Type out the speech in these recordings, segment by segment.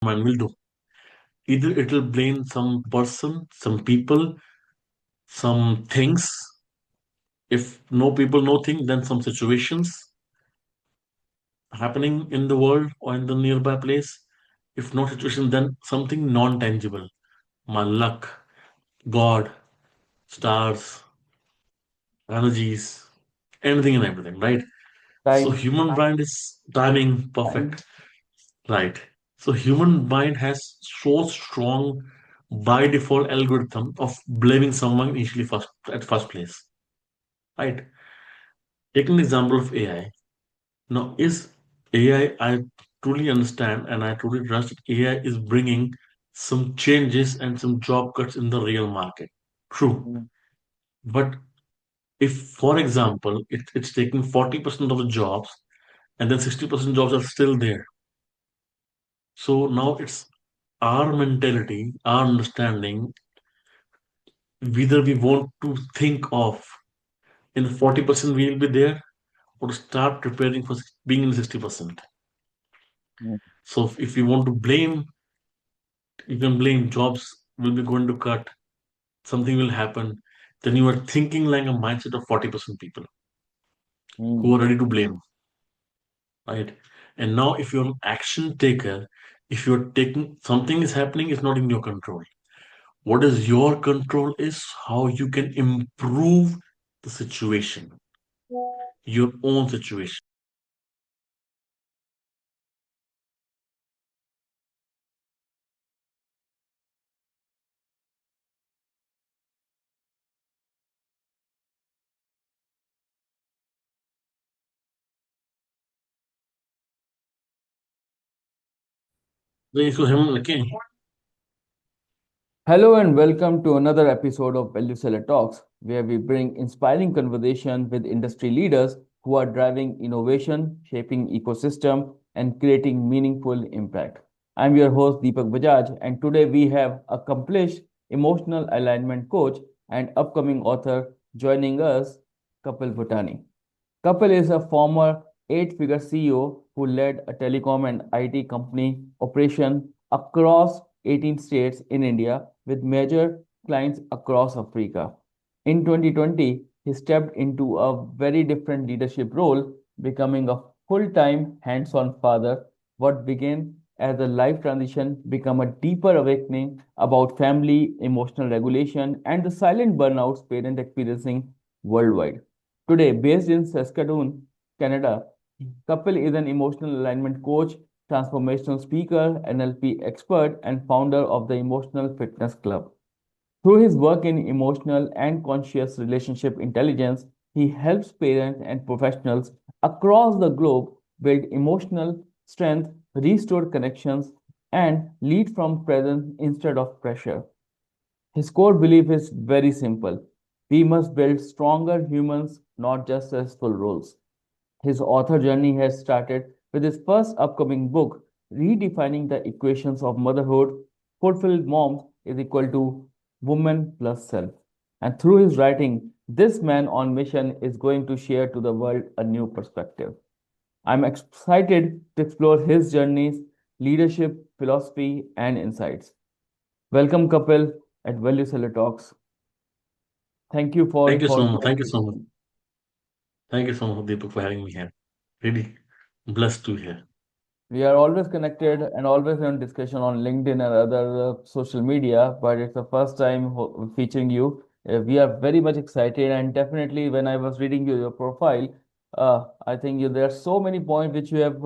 mind will do. Either it will blame some person, some people, some things. If no people, no thing, then some situations happening in the world or in the nearby place. If no situation, then something non-tangible. My luck, God, stars, energies, anything and everything, right? So Time. human mind is timing perfect, right? So human mind has so strong by default algorithm of blaming someone initially first at first place, right? Take an example of AI. Now, is AI? I truly understand and I truly trust that AI is bringing some changes and some job cuts in the real market. True, Mm, but if, for example, it's taking 40% of the jobs and then 60% jobs are still there. So now it's our mentality, our understanding, whether we want to think of in the 40% we will be there or start preparing for being in 60%. mm, So if you want to blame, you can blame jobs will be going to cut, something will happen, then you are thinking like a mindset of 40% people who mm, are ready to blame, right? And now if you're an action taker, if you're taking something is happening, it's not in your control. What is your control is how you can improve the situation, your own situation. So, okay. Hello and welcome to another episode of Value Seller Talks, where we bring inspiring conversation with industry leaders who are driving innovation, shaping ecosystem, and creating meaningful impact. I'm your host Deepak Bajaj, and today we have accomplished emotional alignment coach and upcoming author joining us, Kapil Bhutani. Kapil is a former eight-figure CEO who led a telecom and IT company operation across 18 states in India with major clients across Africa. In 2020, he stepped into a very different leadership role, becoming a full-time hands-on father. What began as a life transition became a deeper awakening about family, emotional regulation, and the silent burnouts parents experiencing worldwide. Today, based in Saskatoon, Canada, Kapil is an emotional alignment coach, transformational speaker, NLP expert, and founder of the Emotional Fitness Club. Through his work in emotional and conscious relationship intelligence, he helps parents and professionals across the globe build emotional strength, restore connections, and lead from presence instead of pressure. His core belief is very simple. We must build stronger humans, not just successful roles. His author journey has started with his first upcoming book, redefining the equations of motherhood. Fulfilled moms is equal to woman plus self. And through his writing, this man on mission is going to share to the world a new perspective. I'm excited to explore his journeys, leadership, philosophy, and insights. Welcome, Kapil, at Value Seller Talks. Thank you Thank you for so much. Thank you so much. Thank you so much, Deepak, for having me here. Really blessed to hear. we are always connected and always in discussion on LinkedIn and other social media, but it's the first time featuring you. We are very much excited, and definitely when I was reading your profile, I think there are so many points which you have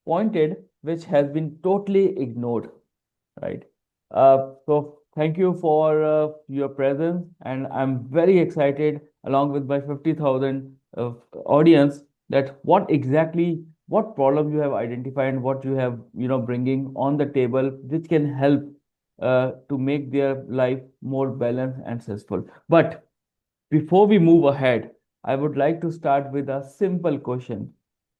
pointed, which has been totally ignored, right? So thank you for your presence, and I'm very excited along with my 50,000 audience that what problem you have identified and what you have bringing on the table which can help to make their life more balanced and successful. But before we move ahead, I would like to start with a simple question.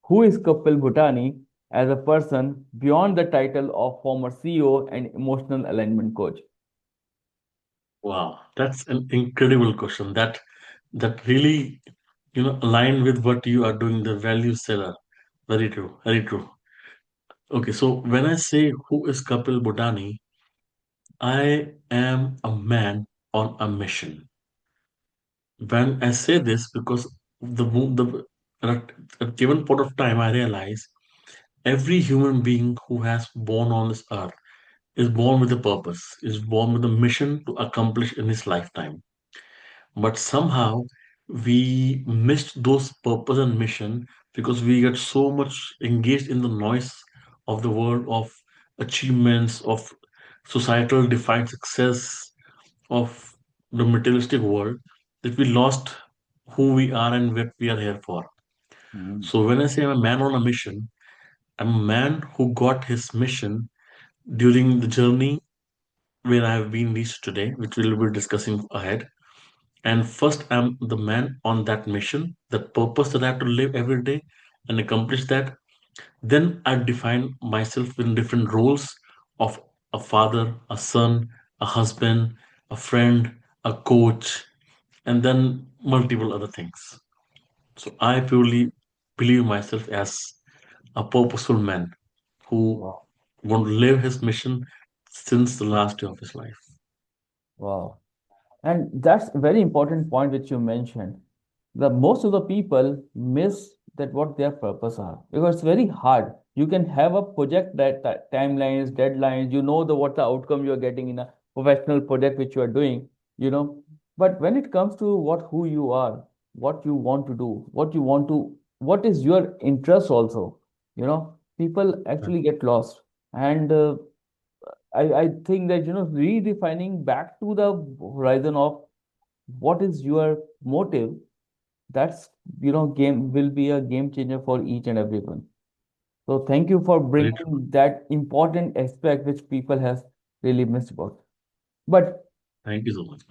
Who is Kapil Bhutani as a person beyond the title of former CEO and emotional alignment coach? Wow, that's an incredible question. That really, align with what you are doing, the value seller. Very true. Very true. Okay, so when I say who is Kapil Bhutani, I am a man on a mission. When I say this, because at a given point of time, I realize every human being who has born on this earth is born with a purpose, is born with a mission to accomplish in his lifetime. But somehow we missed those purpose and mission because we get so much engaged in the noise of the world, of achievements, of societal defined success, of the materialistic world, that we lost who we are and what we are here for. Mm. So when I say I'm a man on a mission, I'm a man who got his mission during the journey where I have been reached today, which we'll be discussing ahead. And first, I'm the man on that mission, that purpose that I have to live every day and accomplish that. Then I define myself in different roles of a father, a son, a husband, a friend, a coach, and then multiple other things. So I purely believe myself as a purposeful man who Wow. want to live his mission since the last day of his life. Wow. And that's a very important point which you mentioned. The most of the people miss that what their purpose are because it's very hard. You can have a project that timelines, deadlines, you know the what the outcome you are getting in a professional project which you are doing, you know. But when it comes to what who you are, what you want to do, what is your interest also, people actually get lost. And I think that redefining back to the horizon of what is your motive, that's game will be a game changer for each and everyone. So thank you for Very true. bringing that important aspect which people has really missed about. But Thank you so much.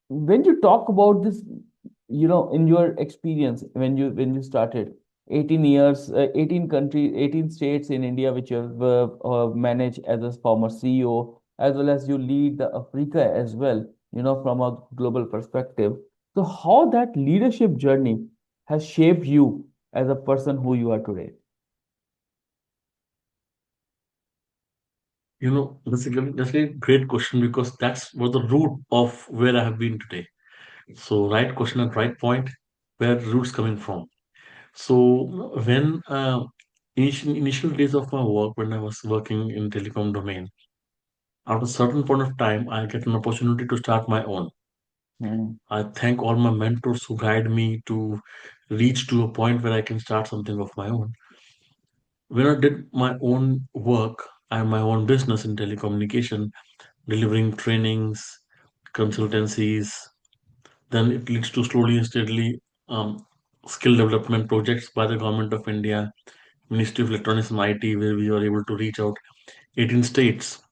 when you talk about this, in your experience when you started 18 years, 18 countries, 18 states in India, which you have managed as a former CEO, as well as you lead the Africa as well, from a global perspective. So how that leadership journey has shaped you as a person who you are today? That's a great question because that's was the root of where I have been today. So, right question at right point, where the roots coming from. So, when initial days of my work, when I was working in telecom domain, at a certain point of time, I get an opportunity to start my own. Hmm. I thank all my mentors who guide me to reach to a point where I can start something of my own. When I did my own work, I have my own business in telecommunication, delivering trainings, consultancies. Then it leads to slowly and steadily skill development projects by the government of India, Ministry of Electronics and IT, where we are able to reach out 18 states.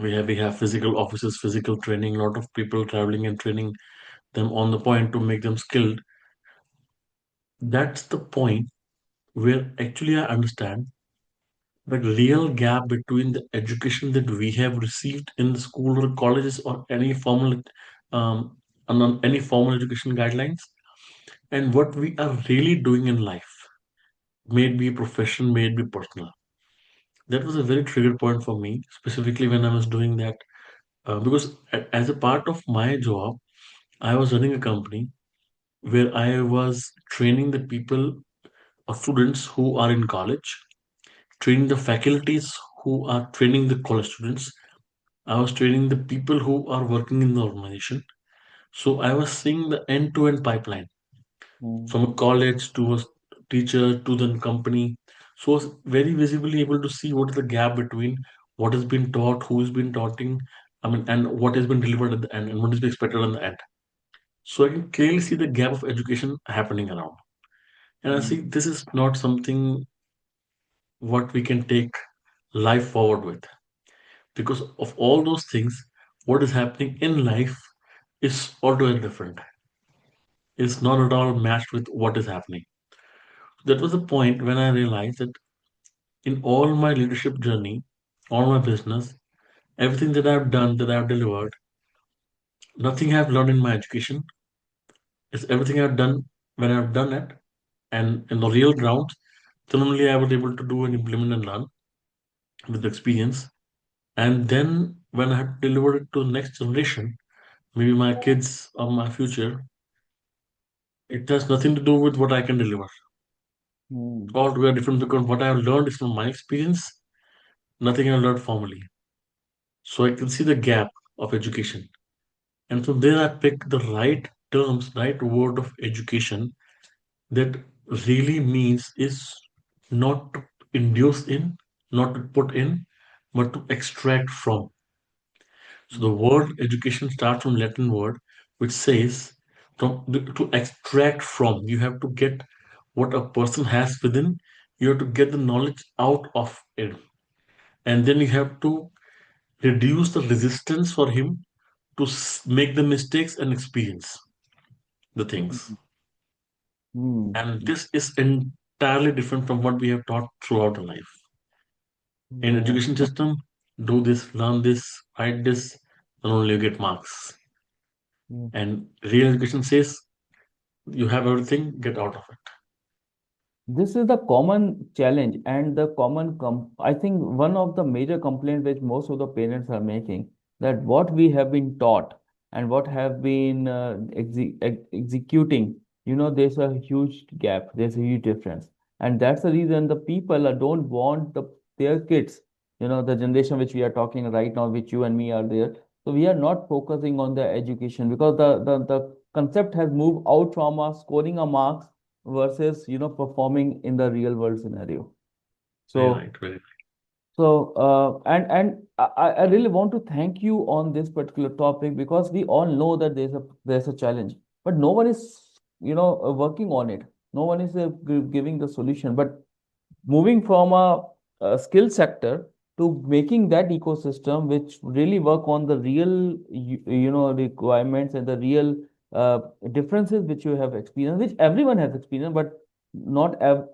We have physical offices, physical training, a lot of people traveling and training them on the point to make them skilled. That's the point where actually I understand the real gap between the education that we have received in the school or colleges or um, any formal education guidelines and what we are really doing in life, may it be profession, may it be personal. That was a very trigger point for me, specifically when I was doing that, because as a part of my job, I was running a company where I was training the people or students who are in college, training the faculties who are training the college students. I was training the people who are working in the organization. So I was seeing the end-to-end pipeline Hmm. from a college to a teacher to the company. So I was very visibly able to see what is the gap between what has been taught, who has been taughting, and what has been delivered at the end and what is expected at the end. So I can clearly see the gap of education happening around. And I see Hmm. this is not something what we can take life forward with. Because of all those things, what is happening in life is altogether different. It's not at all matched with what is happening. That was the point when I realized that in all my leadership journey, all my business, everything that I've done, that I've delivered, nothing I've learned in my education. It's everything I've done when I've done it and in the real ground, then only I was able to do and implement and learn. with experience. And then when I have delivered it to the next generation, maybe my kids or my future, it has nothing to do with what I can deliver. Hmm. Altogether different because what I have learned is from my experience, nothing I learned formally. So I can see the gap of education. And from there I pick the right terms, right word of education that really means is not to induce in, not to put in, but to extract from. So the word education starts from Latin word which says to extract from. You have to get what a person has within. You have to get the knowledge out of it, and then you have to reduce the resistance for him to make the mistakes and experience the things. Hmm. And this is entirely different from what we have taught throughout our life. In Yeah. education system, do this, learn this, write this, then only you get marks. Yeah. And real education says you have everything, get out of it. This is the common challenge and the I think one of the major complaints which most of the parents are making, that what we have been taught and what have been executing, there's a huge gap, there's a huge difference. And that's the reason the people don't want their kids, the generation which we are talking right now, which you and me are there. So we are not focusing on the education because the concept has moved out from scoring a marks versus performing in the real world scenario. Very So right, very right. and I really want to thank you on this particular topic because we all know that there's a challenge, but no one is working on it. No one is giving the solution. But moving from a skill sector to making that ecosystem which really work on the real requirements and the real uh, differences which you have experienced, which everyone has experienced, but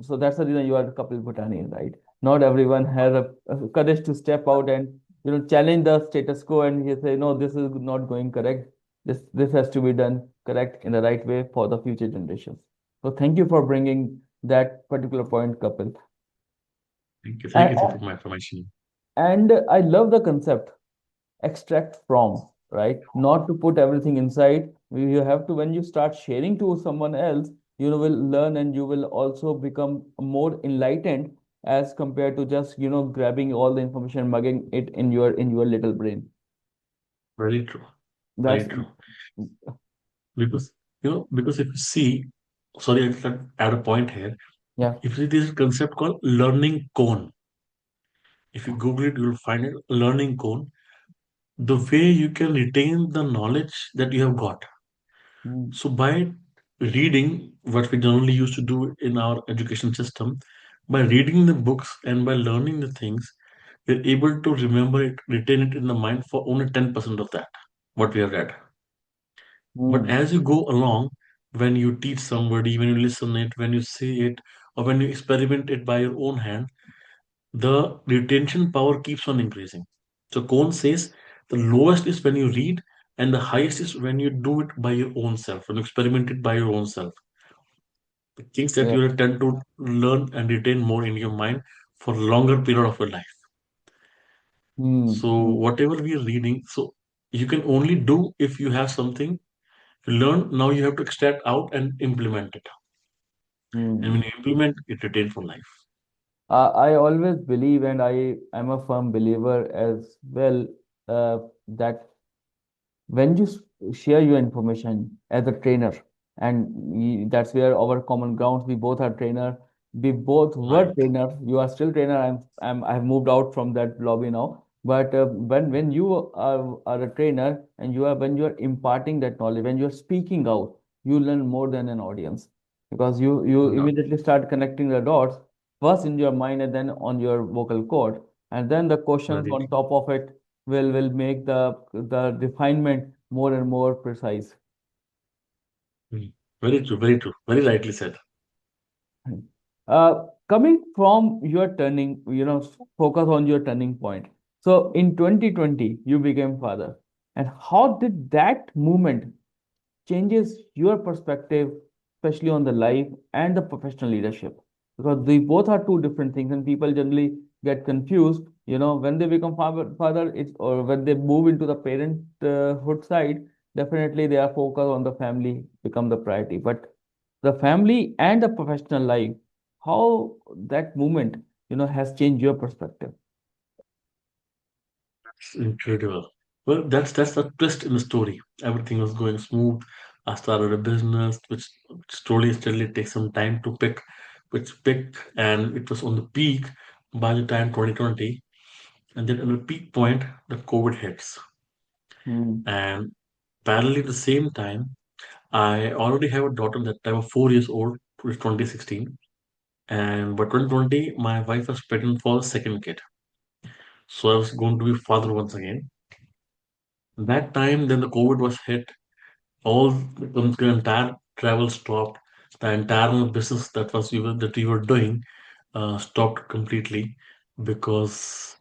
so that's the reason you are Kapil Bhutani, right? Not everyone has a courage to step out and challenge the status quo and he say, no, this is not going correct. This has to be done correct in the right way for the future generations. So thank you for bringing that particular point, Kapil. Thank And, you for my information. and I love the concept, extract from, right? Not to put everything inside. You have to, when you start sharing to someone else, you will learn and you will also become more enlightened as compared to just, grabbing all the information, mugging it in your little brain. Very true, That's very true. Because because if you see, sorry, I'll add a point here. yeah. If you see this concept called learning cone, if you Google it, you'll find it learning cone. The way you can retain the knowledge that you have got. Mm, So by reading what we generally used to do in our education system, by reading the books and by learning the things, we're able to remember it, retain it in the mind for only 10% of that, what we have read. But mm, as you go along, when you teach somebody, when you listen it, when you say it, or when you experiment it by your own hand, the retention power keeps on increasing. So Kohn says the lowest is when you read, and the highest is when you do it by your own self, when you experiment it by your own self. The things that yeah. you will tend to learn and retain more in your mind for a longer period of your life. Mm, So mm, whatever we are reading, so you can only do if you have something you learn. Now you have to extract out and implement it. And when mm. you implement, it retains for life. I always believe, and I am a firm believer as well, that when you share your information as a trainer, and that's where our common grounds, we both are trainer, we both were Right. trainer, you are still trainer, I've moved out from that lobby now. But when you are a trainer and when you are imparting that knowledge, when you're speaking out, you learn more than an audience because you No doubt. immediately start connecting the dots first in your mind and then on your vocal cord, and then the questions Very on true. top of it will make the refinement more and more precise. Mm. Very true. Very true. Very rightly said. Coming from your turning, focus on your turning point. So in 2020, you became father. And how did that movement changes your perspective, especially on the life and the professional leadership? Because they both are two different things, and people generally get confused. When they become father, it's or when they move into the parenthood side, definitely they are focused on the family, become the priority. But the family and the professional life, how that movement, has changed your perspective. It's incredible. Well, that's the twist in the story. Everything was going smooth. I started a business, which slowly, steadily takes some time to pick, and it was on the peak by the time 2020. And then at the peak point, the COVID hits. Hmm. And parallelly at the same time, I already have a daughter that time of 4 years old, it was 2016. And by 2020, my wife was pregnant for a second kid. So I was going to be father once again. That time, then the COVID was hit. All the entire travel stopped. The entire business that we were doing stopped completely because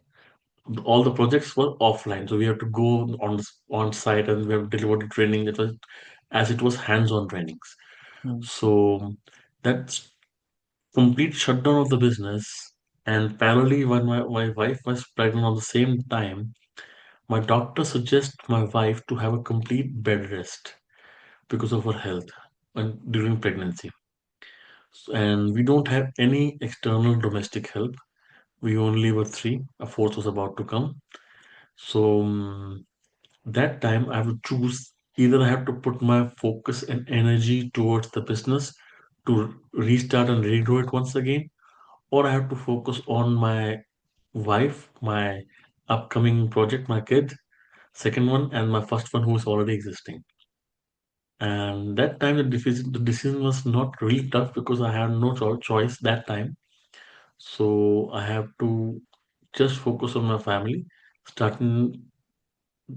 all the projects were offline. So we have to go on site and we have delivered the training. That was as it was hands-on trainings. Hmm. So that's complete shutdown of the business. And parallelly, when my wife was pregnant on the same time, my doctor suggests my wife to have a complete bed rest because of her health and during pregnancy. And we don't have any external domestic help. We only were three. A fourth was about to come. So that time I would choose either I have to put my focus and energy towards the business to restart and regrow it once again, or I have to focus on my wife, my upcoming project, my kid, second one, and my first one who is already existing. And that time the decision was not really tough because I had no choice that time. So I have to just focus on my family, starting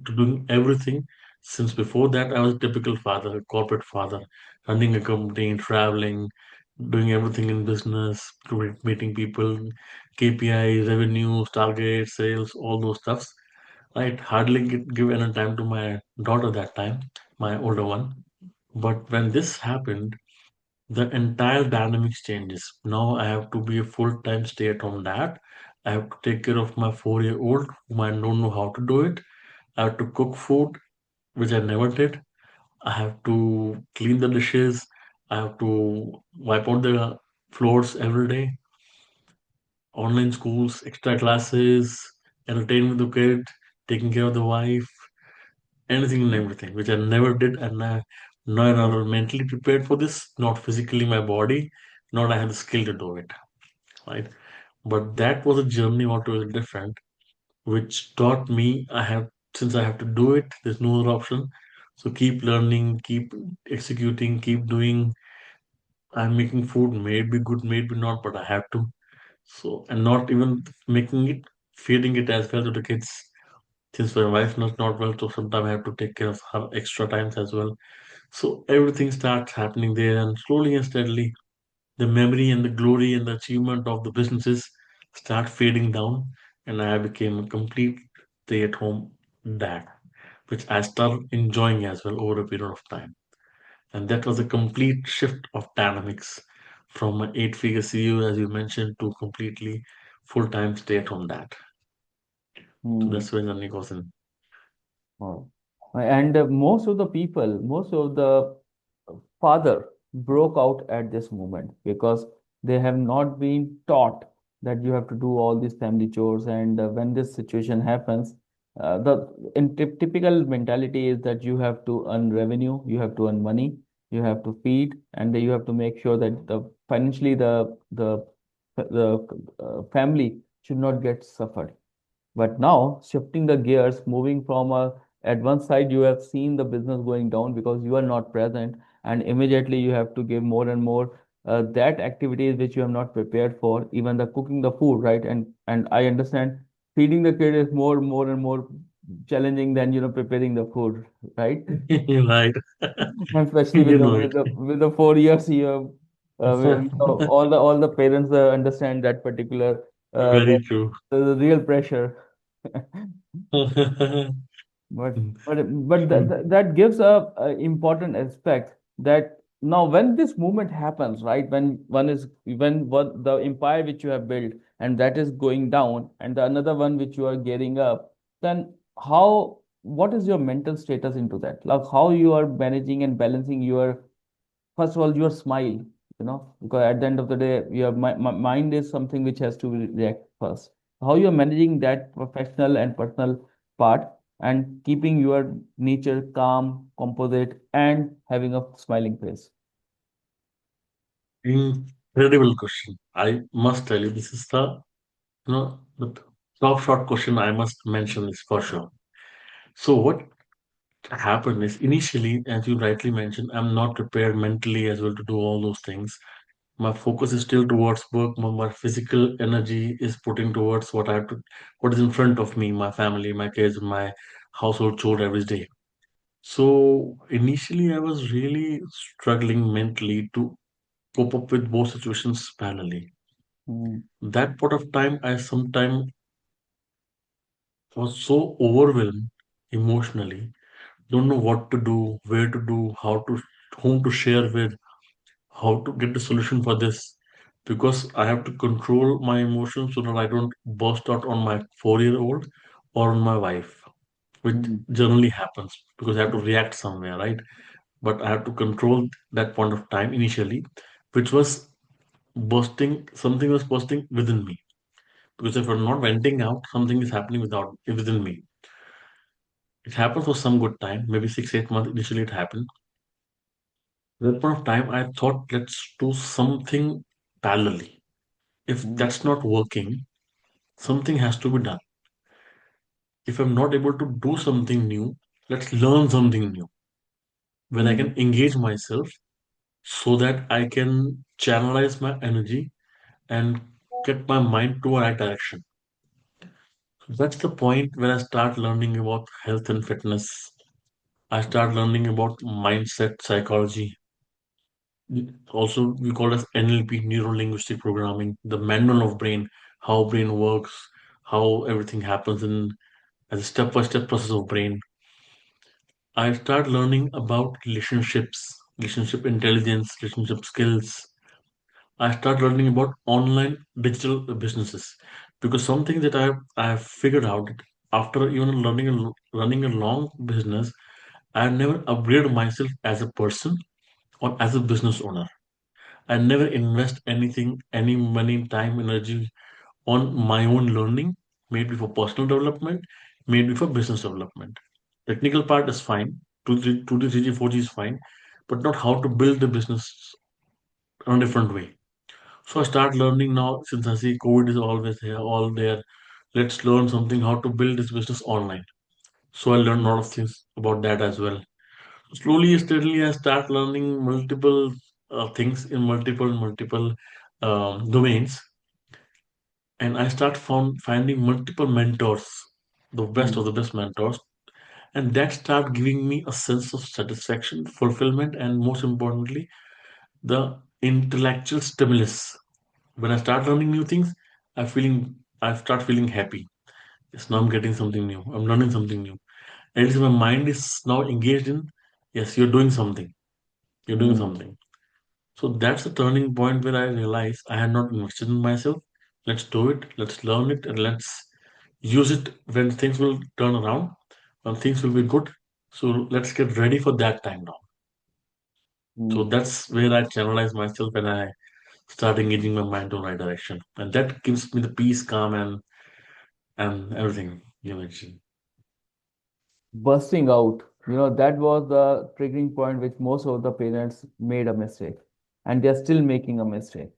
to doing everything. Since before that, I was a typical father, a corporate father, running a company, traveling, doing everything in business, meeting people, KPIs, revenues, targets, sales, all those stuffs. Right, hardly give any time to my daughter that time, my older one. But when this happened, the entire dynamics changes. Now I have to be a full-time stay-at-home dad. I have to take care of my 4-year-old whom I don't know how to do it. I have to cook food, which I never did. I have to clean the dishes. I have to wipe out the floors every day. Online schools, extra classes, entertain with the kid, taking care of the wife, anything and everything, which I never did, and now I'm mentally prepared for this, not physically my body, not I have the skill to do it, right? But that was a journey altogether different, which taught me since I have to do it, there's no other option. So keep learning, keep executing, keep doing. I'm making food, maybe good, maybe not, but I have to. So, and not even making it, feeding it as well to the kids. Since my wife is not well, so sometimes I have to take care of her extra times as well. So everything starts happening there, and slowly and steadily, the memory and the glory and the achievement of the businesses start fading down, and I became a complete stay-at-home dad, which I started enjoying as well over a period of time. And that was a complete shift of dynamics from an eight-figure CEO, as you mentioned, to completely full-time stay-at-home dad. So Hmm. that's where the goes in. Oh. And most of the father broke out at this moment because they have not been taught that you have to do all these family chores. And when this situation happens, the typical mentality is that you have to earn revenue, you have to earn money, you have to feed, and you have to make sure that the financially the family should not get suffered. But now, shifting the gears, moving from at one side, you have seen the business going down because you are not present, and immediately you have to give more and more that activities which you have not prepared for, even the cooking the food, right? And I understand feeding the kid is more and more challenging than preparing the food, right? Right. And especially You with the know with it. the with the 4 years you have, all the parents understand that particular Very true. the real pressure. But but that gives a important aspect that Now, when this movement happens, right, when what the empire which you have built and that is going down, and the another one which you are gearing up, then how what is your mental status into that? Like how you are managing and balancing your first of all your smile, because at the end of the day your mind is something which has to react first. How you are managing that professional and personal part and keeping your nature calm, composite, and having a smiling face. Incredible question. I must tell you, this is the top short question I must mention this for sure. So what happened is initially, as you rightly mentioned, I'm not prepared mentally as well to do all those things. My focus is still towards work. My physical energy is putting towards what is in front of me, my family, my kids, my household chore every day. So initially, I was really struggling mentally to cope up with both situations parallelly. Mm, That point of time, I sometimes was so overwhelmed emotionally, don't know what to do, where to do, whom to share with, how to get the solution for this, because I have to control my emotions so that I don't burst out on my 4-year-old or on my wife, which mm, generally happens because I have to react somewhere, right? But I have to control that point of time initially, which was something was bursting within me. Because if I'm not venting out, something is happening within me. It happened for some good time, maybe 6, 8 months initially it happened. At that point of time, I thought, let's do something parallelly. If mm, that's not working, something has to be done. If I'm not able to do something new, let's learn something new where I mm, can engage myself so that I can channelize my energy and get my mind to a right direction. So that's the point where I start learning about health and fitness. I start learning about mindset psychology. Also, we call it as NLP, neuro linguistic programming, the manual of brain, how brain works, how everything happens in as a step-by-step process of brain. I start learning about relationships, relationship intelligence, relationship skills. I start learning about online digital businesses because something that I have figured out after even running a long business, I never upgraded myself as a person or as a business owner. I never invest anything, any money, time, energy on my own learning, maybe for personal development, maybe for business development. Technical part is fine, 2D, 3G, 4G is fine, but not how to build the business in a different way. So I start learning now since I see COVID is always here, all there. Let's learn something how to build this business online. So I learned a lot of things about that as well. Slowly, steadily, I start learning multiple things in multiple domains, and I start finding multiple mentors, the best of mm, the best mentors, and that start giving me a sense of satisfaction, fulfillment, and most importantly, the intellectual stimulus. When I start learning new things, I start feeling happy. Yes, now I'm mm, getting something new. I'm learning something new. At least my mind is now engaged in. Yes, you're doing something. You're doing mm, something. So that's the turning point where I realized I had not invested in myself. Let's do it, let's learn it, and let's use it when things will turn around, when things will be good. So let's get ready for that time now. So mm. that's where I channelize myself and I start engaging my mind to the right direction. And that gives me the peace, calm, and everything you mentioned. Bursting out, that was the triggering point which most of the parents made a mistake, and they're still making a mistake.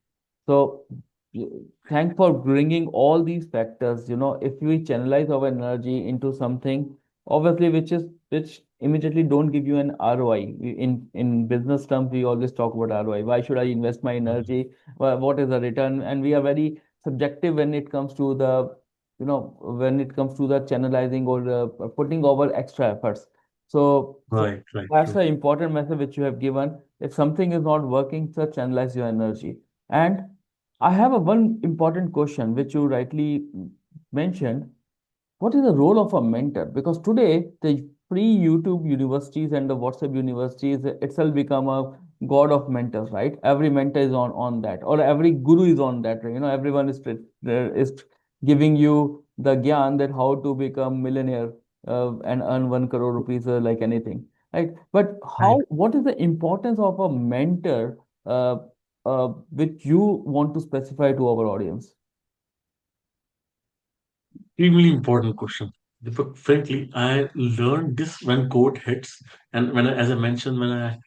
So, y- thank for bringing all these factors. If we channelize our energy into something, obviously, which immediately don't give you an ROI. In business terms, we always talk about ROI. Why should I invest my Right. energy? What is the return? And we are very subjective when it comes to the channelizing or putting our extra efforts. So Right, right, that's true. an important message which you have given. If something is not working, so channelize your energy. And I have a one important question which you rightly mentioned. What is the role of a mentor? Because today the free YouTube universities and the WhatsApp universities itself become a god of mentors, right? Every mentor is on that, or every guru is on that. Everyone is giving you the gyan that how to become millionaire and earn 1 crore rupees like anything, right? But Right. what is the importance of a mentor, which you want to specify to our audience? Extremely important question. Deepak, frankly, I learned this when code hits, and as I mentioned, when I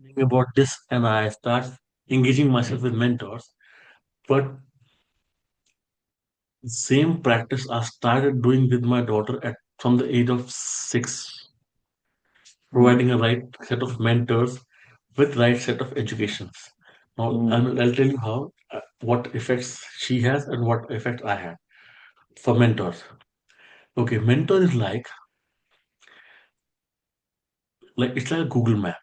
think about this and I start engaging myself with mentors. But same practice I started doing with my daughter at from the age of 6, Hmm. providing a right set of mentors with right set of educations. Now, Hmm. I'll tell you how what effects she has and what effect I have for mentors. Okay, mentor is like it's like a Google map.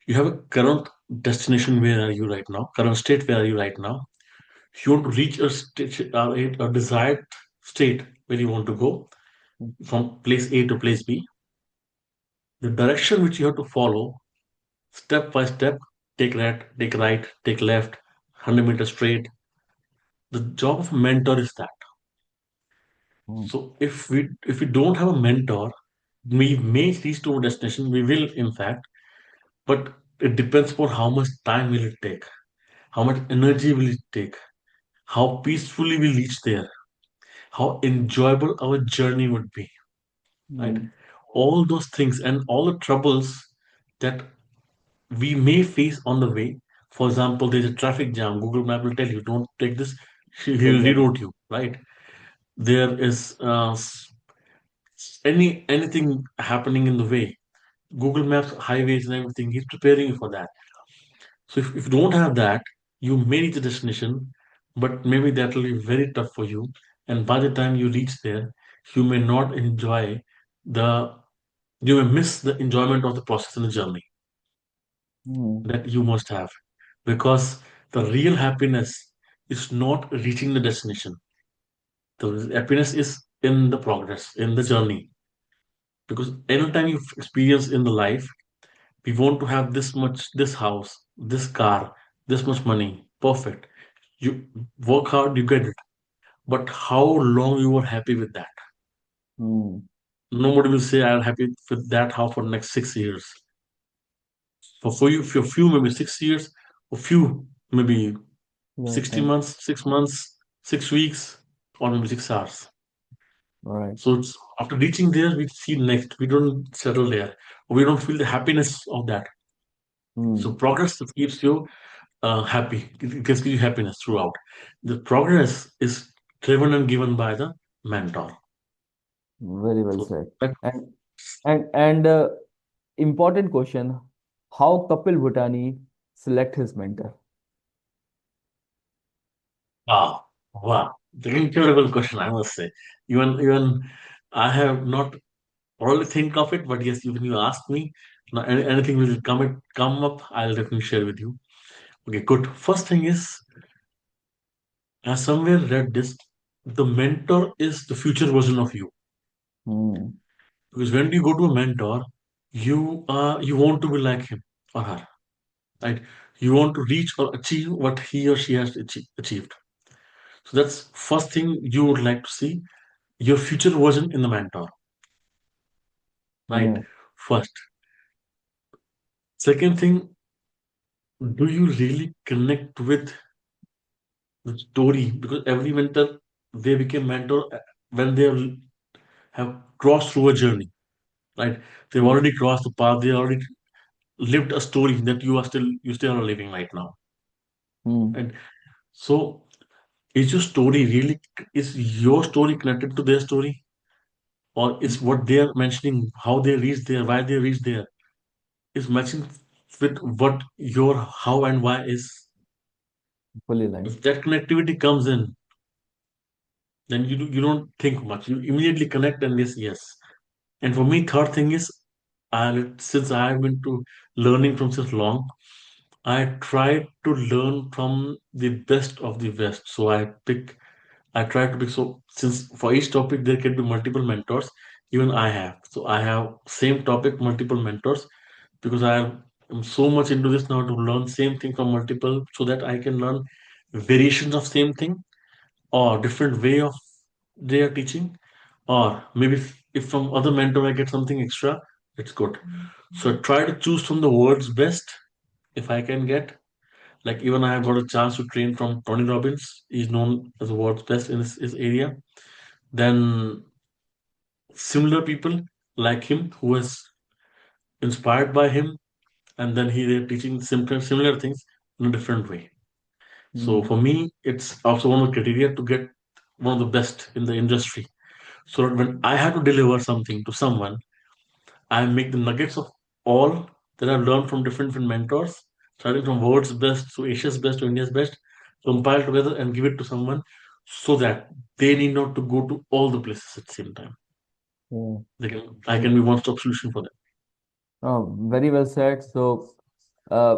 You have a current destination. Where are you right now? Current state. Where are you right now? You want to reach a state, a desired state where you want to go from place A to place B. The direction which you have to follow, step by step, take right, take left, 100 meters straight. The job of a mentor is that. Hmm. So if we don't have a mentor, we may reach to a destination. We will, in fact, but it depends upon how much time will it take, how much energy will it take, how peacefully we reach there, how enjoyable our journey would be, right? Hmm. All those things and all the troubles that we may face on the way. For example, there's a traffic jam. Google Map will tell you, don't take this. He will Exactly. reroute you, right? There is anything happening in the way. Google Maps, highways, and everything. He's preparing you for that. So if you don't have that, you may reach the destination, but maybe that will be very tough for you. And by the time you reach there, you may not enjoy the you may miss the enjoyment of the process and the journey Hmm. that you must have. Because the real happiness is not reaching the destination. The happiness is in the progress, in the journey. Because anytime you experience in the life, we want to have this much, this house, this car, this much money. Perfect. You work hard, you get it. But how long you are happy with that? Hmm. Nobody will say I'm happy with that house for the next 6 years. For a few maybe 6 years, for few maybe Yes, 60 right. months, 6 months, 6 weeks, or maybe 6 hours. All right. So it's, after reaching there, we see next. We don't settle there. We don't feel the happiness of that. So Hmm. progress that keeps you happy. It gives you happiness throughout. The progress is driven and given by the mentor. Very well So said. that And important question: how Kapil Bhutani select his mentor? wow, wow, the incredible question, I must say. Even I have not already think of it, but yes, when you ask me, now anything will come up, I'll definitely share with you. Okay, good. First thing is, I somewhere read this: the mentor is the future version of you. Hmm. Because when you go to a mentor, you want to be like him or her, right? You want to reach or achieve what he or she has achieved. So that's first thing you would like to see your future version in the mentor, right? Hmm. First. Second thing, do you really connect with the story? Because every mentor, they became mentor when have crossed through a journey, right? They've Hmm. already crossed the path. They already lived a story that you still are living right now, Hmm. and so is your story really is your story connected to their story, or is what they are mentioning, how they reached there, why they reached there, is matching with what your how and why is? Fully aligned. If that connectivity comes in, then you don't think much. You immediately connect and yes. And for me, third thing is, since I have been to learning from since long, I try to learn from the best of the best. So I try to pick. So since for each topic there can be multiple mentors, even I have. So I have same topic, multiple mentors. because am so much into this now to learn same thing from multiple so that I can learn variations of same thing or different way of they are teaching, or maybe if from other mentor I get something extra, it's good. So I try to choose from the world's best if I can get. Like even I have got a chance to train from Tony Robbins. He's known as the world's best in his area. Then similar people like him who was inspired by him, and then they're teaching similar things in a different way. So Hmm. for me, it's also one of the criteria to get one of the best in the industry. So that when I have to deliver something to someone, I make the nuggets of all that I've learned from different mentors, starting from world's best to Asia's best to India's best, compile together and give it to someone so that they need not to go to all the places at the same time. Yeah. I can be one-stop solution for them. Very well said. So, uh,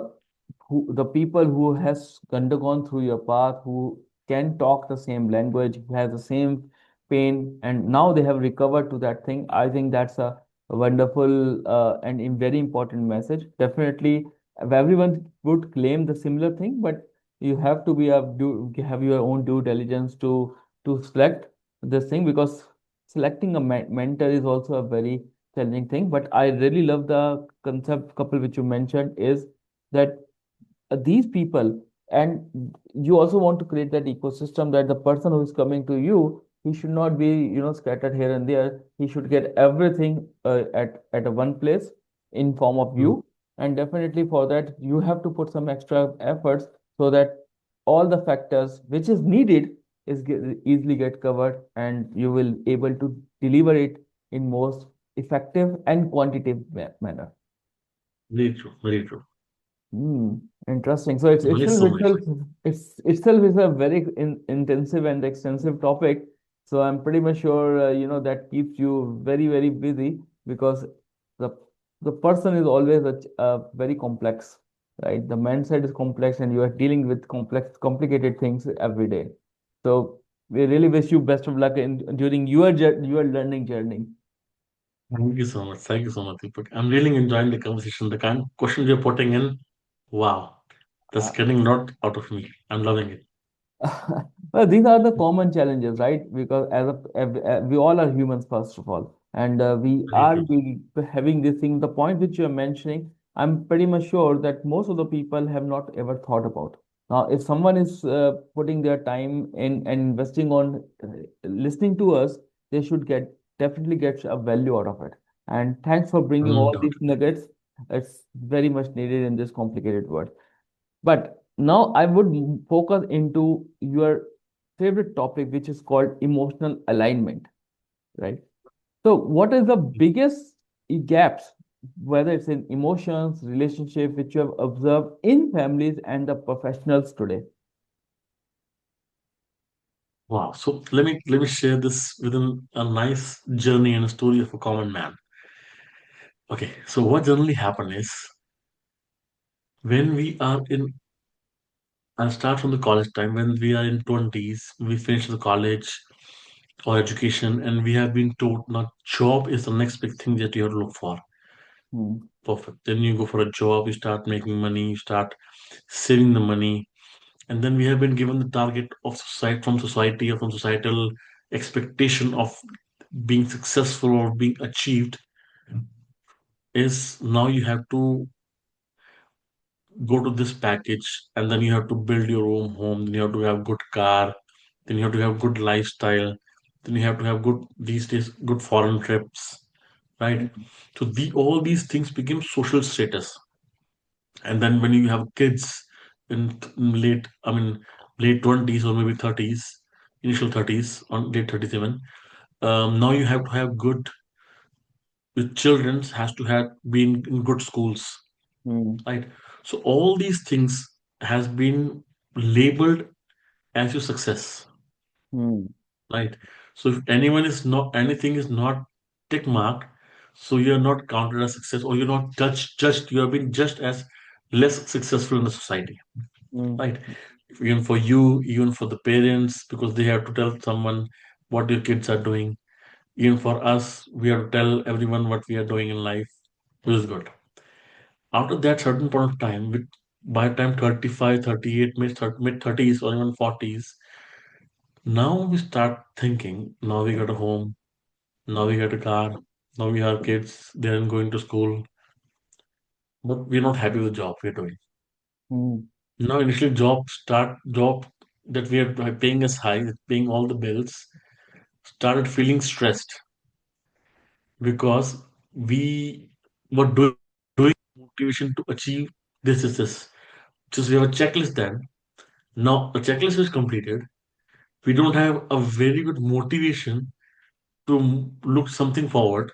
the people who has undergone through your path, who can talk the same language, who has the same pain, and now they have recovered to that thing. I think that's a wonderful and very important message. Definitely, everyone would claim the similar thing, but you have to have your own due diligence to select this thing, because selecting a mentor is also a very challenging thing. But I really love the concept, couple, which you mentioned, is that these people, and you also want to create that ecosystem, that the person who is coming to you, he should not be, scattered here and there. He should get everything at a one place in form of Mm. you. And definitely for that, you have to put some extra efforts, so that all the factors which is needed easily get covered, and you will able to deliver it in most effective and quantitative manner. Very true, very true. Hmm, interesting. So it's Nice, so nice. itself is a very intensive and extensive topic. So I'm pretty much sure that keeps you very busy, because the the person is always very complex, right? The mindset is complex, and you are dealing with complicated things every day. So we really wish you best of luck in during your learning journey. Thank you so much. Thank you so much, Deepak. I'm really enjoying the conversation. The kind of questions you're putting in, wow, that's getting a lot out of me. I'm loving it. Well, these are the common challenges, right? Because we all are humans, first of all, and we Very are true. having this thing. The point which you are mentioning, I'm pretty much sure that most of the people have not ever thought about. Now, if someone is putting their time in and investing on listening to us, they should definitely get a value out of it. And thanks for bringing No all doubt. these nuggets. It's very much needed in this complicated world. But now I would focus into your favorite topic, which is called emotional alignment, right? So, what is the biggest gaps, whether it's in emotions, relationship, which you have observed in families and the professionals today? Wow. So let me share this within a nice journey and a story of a common man. Okay. So what generally happen is when we are in I'll start from the college time. When we are in 20s, we finish the college or education, and we have been told now job is the next big thing that you have to look for. Hmm. Perfect. Then you go for a job, you start making money, you start saving the money, and then we have been given the target of society from society or from societal expectation of being successful or being achieved is now you have to go to this package, and then you have to build your own home, then you have to have good car, then you have to have good lifestyle, then you have to have good these days good foreign trips, right? Hmm. So all these things become social status. And then when you have kids in late 20s or maybe 30s, initial 30s on late 30s even, now you have to have good your children has to have been in good schools, Hmm. right? So all these things has been labeled as your success, Hmm. right? So if anyone is not anything is not tick marked, so you're not counted as success, or you're not judged, you have been judged as less successful in the society, Hmm. right? Even for you, even for the parents, because they have to tell someone what your kids are doing. Even for us, we have to tell everyone what we are doing in life, which is good. After that certain point of time, by the time 35, 38, mid 30s or even 40s, now we start thinking, now we got a home, now we got a car, now we have kids, they're going to school, but we're not happy with the job we're doing. Hmm. Now initially job that we are paying us high, paying all the bills, started feeling stressed because we were doing motivation to achieve this. Just we have a checklist then. Now the checklist is completed. We don't have a very good motivation to look something forward.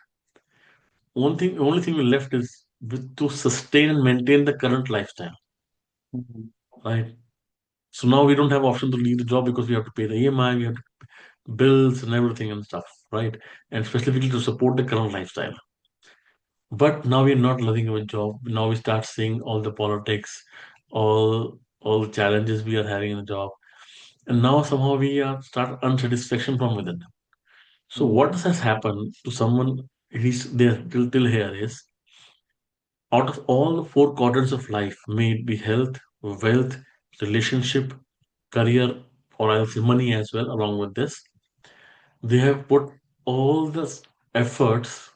Only thing we left is to sustain and maintain the current lifestyle, Hmm. right? So now we don't have option to leave the job because we have to pay the EMI, we have bills and everything and stuff, right? And specifically to support the current lifestyle. But now we're not loving our job. Now we start seeing all the politics, all the challenges we are having in the job, and now somehow we are start unsatisfaction from within. So Hmm. what has happened to someone who's there till here is, out of all the four quadrants of life, may it be health, wealth, relationship, career, or I'll say money as well, along with this, they have put all the efforts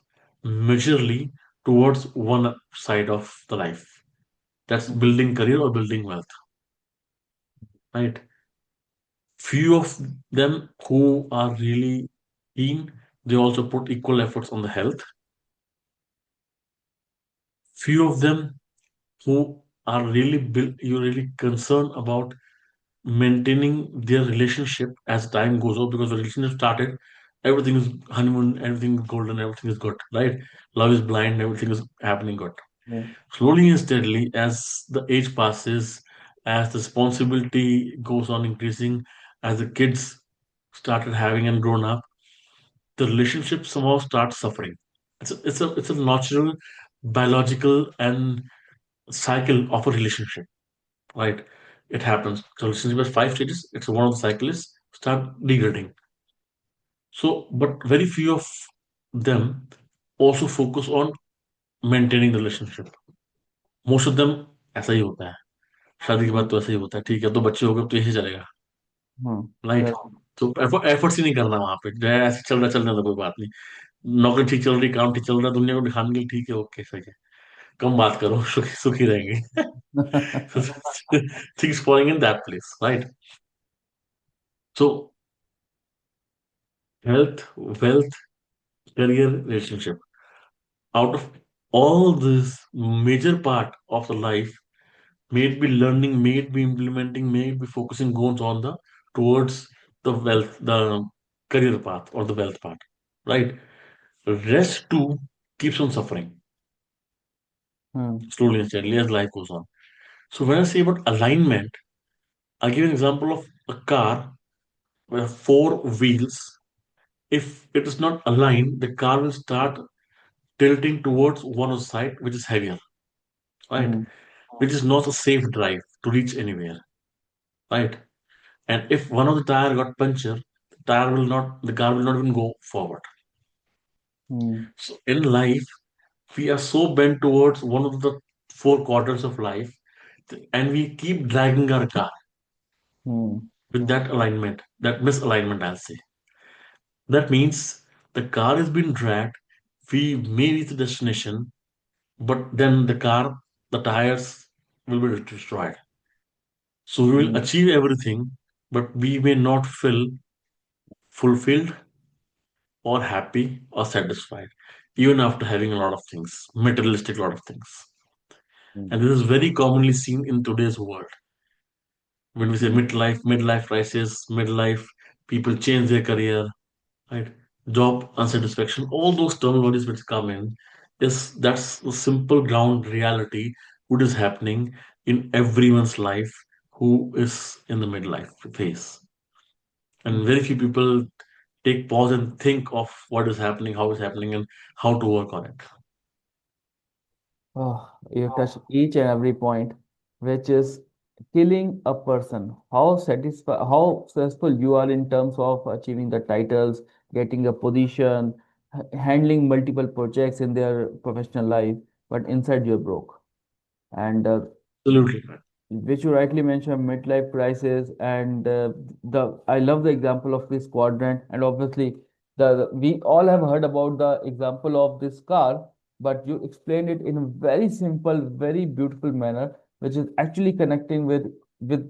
majorly towards one side of the life. That's building career or building wealth, right? Few of them who are really keen, they also put equal efforts on the health. Few of them who are really you're really concerned about maintaining their relationship as time goes on, because the relationship started, everything is honeymoon, everything is golden, everything is good, right? Love is blind, everything is happening good. Hmm. Slowly and steadily, as the age passes, as the responsibility goes on increasing, as the kids started having and grown up, the relationship somehow starts suffering. It's a natural, biological, and cycle of a relationship, right? It happens. So relationship has five stages. It's one of the cyclists start degrading. So, but very few of them also focus on maintaining the relationship. Most of them ऐसा ही होता है. शादी के बाद Hmm. तो ऐसा ही होता है. ठीक है, तो बच्चे हो गए तो यही चलेगा, Hmm. राइट? Yes. तो एफर्ट्स ही नहीं करना वहां पे, जो है ऐसे चल रहा तो कोई बात नहीं. नौकरी ठीक चल रही, काम ठीक चल रहा, दुनिया को दिखाने के लिए ठीक है, ओके सही है. कम बात करो, सुखी सुखी रहेंगे. Things falling in that place, right? So health, wealth, career, relationship. Out of all this major part of the life, may it be learning, may it be implementing, may it be focusing goes on the towards the wealth, the career path or the wealth part, right? Rest too keeps on suffering Hmm. slowly and steadily as life goes on. So when I say about alignment, I give an example of a car with four wheels. If it is not aligned, the car will start tilting towards one of the side, which is heavier, right? Hmm. Which is not a safe drive to reach anywhere, right? And if one of the tire got punctured, the car will not even go forward. Hmm. So in life, we are so bent towards one of the four quarters of life, and we keep dragging our car Hmm. with that alignment, that misalignment, I'll say. That means the car is being dragged. We may reach the destination, but then the tires will be destroyed. So we will Hmm. achieve everything, but we may not feel fulfilled or happy or satisfied, even after having a lot of things, materialistic lot of things. Hmm. And this is very commonly seen in today's world. When we say Hmm. midlife crisis, midlife, people change their career, right? Job unsatisfaction, all those terminologies which come in, is that's the simple ground reality what is happening in everyone's life who is in the midlife phase. And Hmm. very few people take pause and think of what is happening, how it's happening, and how to work on it. Oh, you touch each and every point, which is killing a person. How successful you are in terms of achieving the titles, getting a position, handling multiple projects in their professional life, but inside you're broke. And Absolutely right. which you rightly mentioned, midlife crisis, and the I love the example of this quadrant, and obviously we all have heard about the example of this car, but you explained it in a very simple, very beautiful manner, which is actually connecting with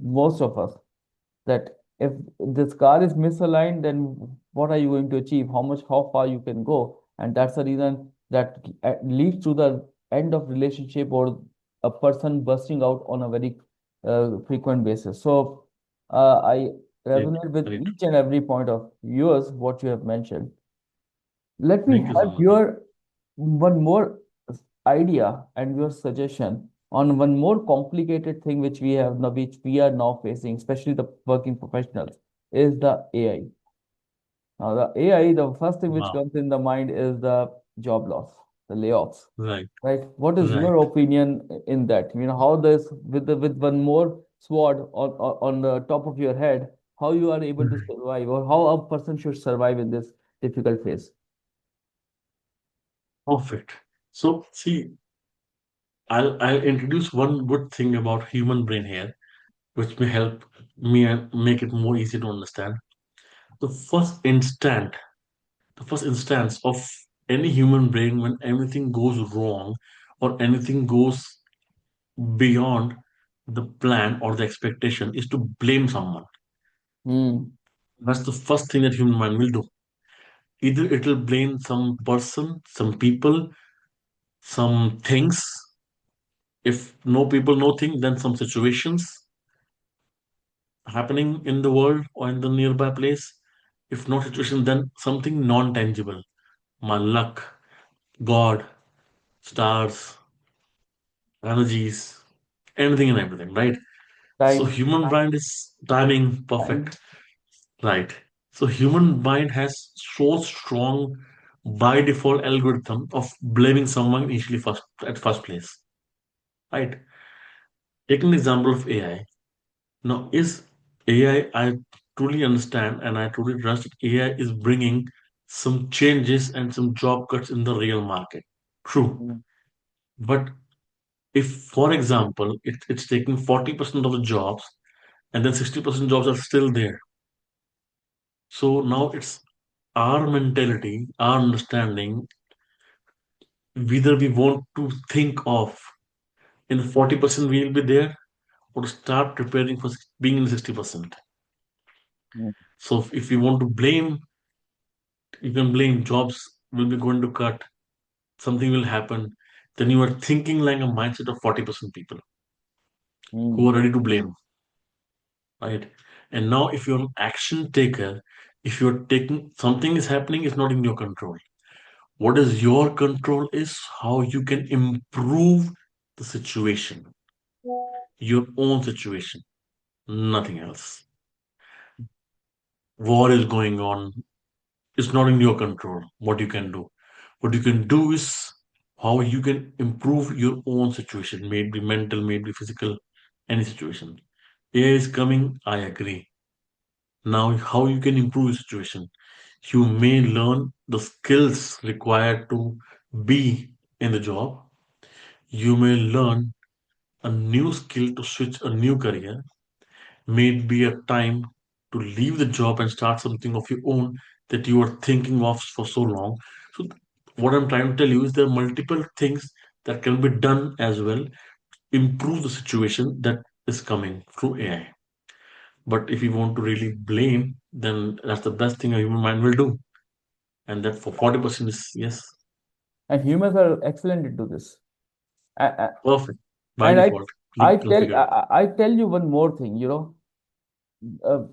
most of us. That if this car is misaligned, then what are you going to achieve? How far you can go? And that's the reason that leads to the end of relationship or a person bursting out on a very frequent basis. So I Right. resonate with Right. each and every point of yours, what you have mentioned. Let me Thank you so have much. your one more idea and your suggestion on one more complicated thing which we have now, which we are now facing, especially the working professionals, is the AI. Now, the AI, the first thing which Wow. comes in the mind is the job loss, the layoffs, Right. right? What is Right. your opinion in that? You know, how this with one more sword on the top of your head, how you are able to Right. survive, or how a person should survive in this difficult phase? Perfect. So, see, I'll introduce one good thing about human brain here, which may help me and make it more easy to understand. The first instant, the first instance of any human brain when anything goes wrong or anything goes beyond the plan or the expectation is to blame someone. Hmm. That's the first thing that human mind will do. Either it will blame some person, some people, some things. If no people, no thing, then some situations happening in the world or in the nearby place. If not situation, then something non-tangible. My luck, God, stars, energies, anything and everything, right? So Time. human mind is timing Time. perfect, right? So human mind has so strong by default algorithm of blaming someone initially first at first place, right? Taking the example of AI. Now, is AI, I truly understand and I truly trust that AI is bringing some changes and some job cuts in the real market. True. Hmm. But if, for example, it's taking 40% of the jobs and then 60% jobs are still there. So now it's our mentality, our understanding, whether we want to think of in 40% we'll be there or to start preparing for being in 60%. Hmm. So if you want to blame, you can blame jobs will be going to cut, something will happen, then you are thinking like a mindset of 40% people who Hmm. are ready to blame, right? And now if you're an action taker, if you're taking something is happening, it's not in your control. What is your control is how you can improve the situation, your own situation, nothing else. War is going on, it's not in your control what you can do. What you can do is how you can improve your own situation, maybe mental, maybe physical, any situation. AI is coming, I agree. Now, how you can improve your situation? You may learn the skills required to be in the job. You may learn a new skill to switch a new career. May it be a time to leave the job and start something of your own that you are thinking of for so long. So, what I'm trying to tell you is there are multiple things that can be done as well, improve the situation that is coming through AI. But if you want to really blame, then that's the best thing a human mind will do. And that for 40% is yes, And humans are excellent into this. A- perfect by And default. Configured. I tell you one more thing, you know,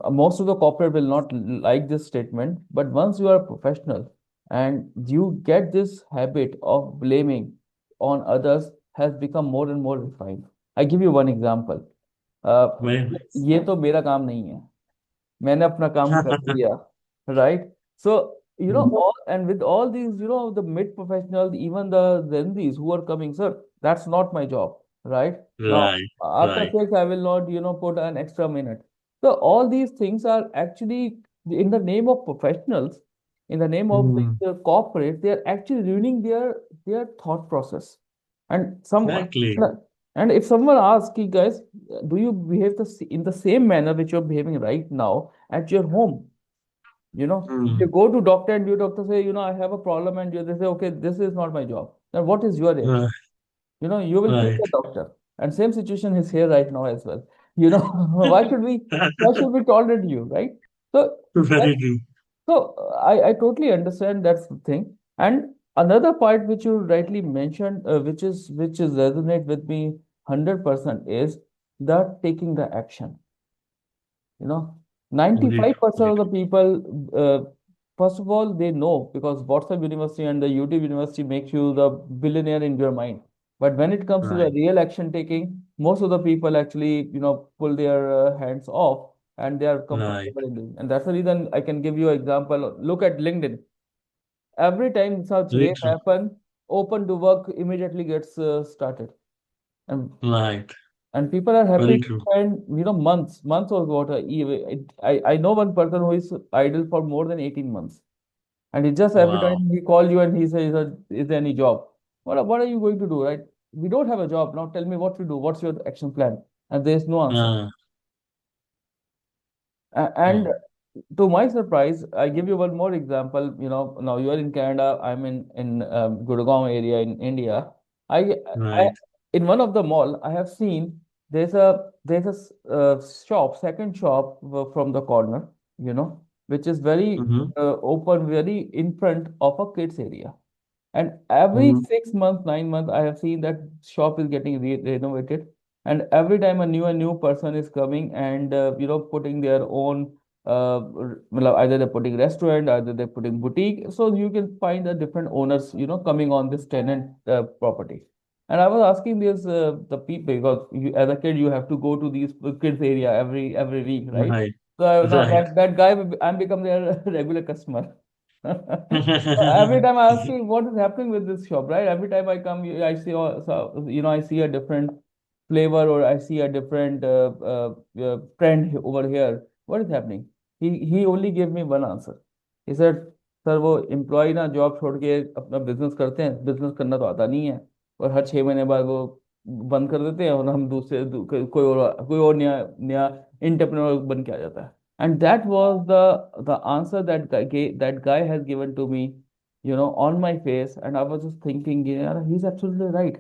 most of the corporate will not like this statement, but once you are a professional and you get this habit of blaming on others has become more and more refined. I give you one example. Uh, Very nice. ये तो मेरा काम नहीं है, मैंने अपना काम कर लिया, right? So you know Mhm. all, and with all these, you know, the mid professionals, even the Zendis who are coming, sir, that's not my job, right? Now Right, after right. 6 I will not, you know, put an extra minute. So all these things are actually in the name of professionals, in the name of Mm, the corporate, they are actually ruining their thought process. And some exactly. And if someone asks you guys, do you behave in the same manner which you're behaving right now at your home? If you Mm. go to doctor and your doctor say, I have a problem, and they say, okay, this is not my job. Then what is your reaction? Uh, You will kill right. the doctor. And same situation is here right now as well. Why should we why should we tolerate you, right? So Very true. I totally understand that's the thing. And another part which you rightly mentioned, which is resonate with me 100% is the taking the action. You know, Very true. 95% Very of the true. people, first of all, they know because WhatsApp University and the YouTube University makes you the billionaire in your mind. But when it comes to the Right. real action taking, most of the people actually, pull their hands off and they are Right. comfortable in doing. And that's the reason I can give you an example. Look at LinkedIn. Every time such Very wave true. happen, open to work immediately gets started. And Right. and people are happy Very to true. spend months or what I know one person who is idle for more than 18 months, and he just every Wow. time he call you and he says, is there any job? What are you going to do, right? We don't have a job now. Tell me what to do. What's your action plan? And there is no answer. Uh, And oh, to my surprise, I give you one more example. Now you are in Canada. I'm in Gurgaon area in India. I right. in one of the mall I have seen there's a shop, second shop from the corner. Which is very Mm-hmm. open, very in front of a kids area. And every Mm-hmm. 6 months, 9 months, I have seen that shop is getting renovated. And every time a new person is coming and putting their own either they're putting restaurant, either they're putting boutique. So you can find the different owners, coming on this tenant property. And I was asking this the people because as a kid you have to go to these kids area every week, right? Right. So now Right. that guy I'm become their regular customer. Every time I ask you what is happening with this shop, right? Every time I come, I see, I see a different flavor or I see a different trend over here. What is happening? He only gave me one answer. He said, "sir वो employ ना job छोड़ के अपना business करते हैं, business करना तो आता नहीं है और हर 6 महीने बाद वो बंद कर देते हैं और हम कोई और नया नया एंटरप्रेन्योर बन के आ जाता है." And that was the answer that guy has given to me, on my face. And I was just thinking, yeah, he's absolutely right.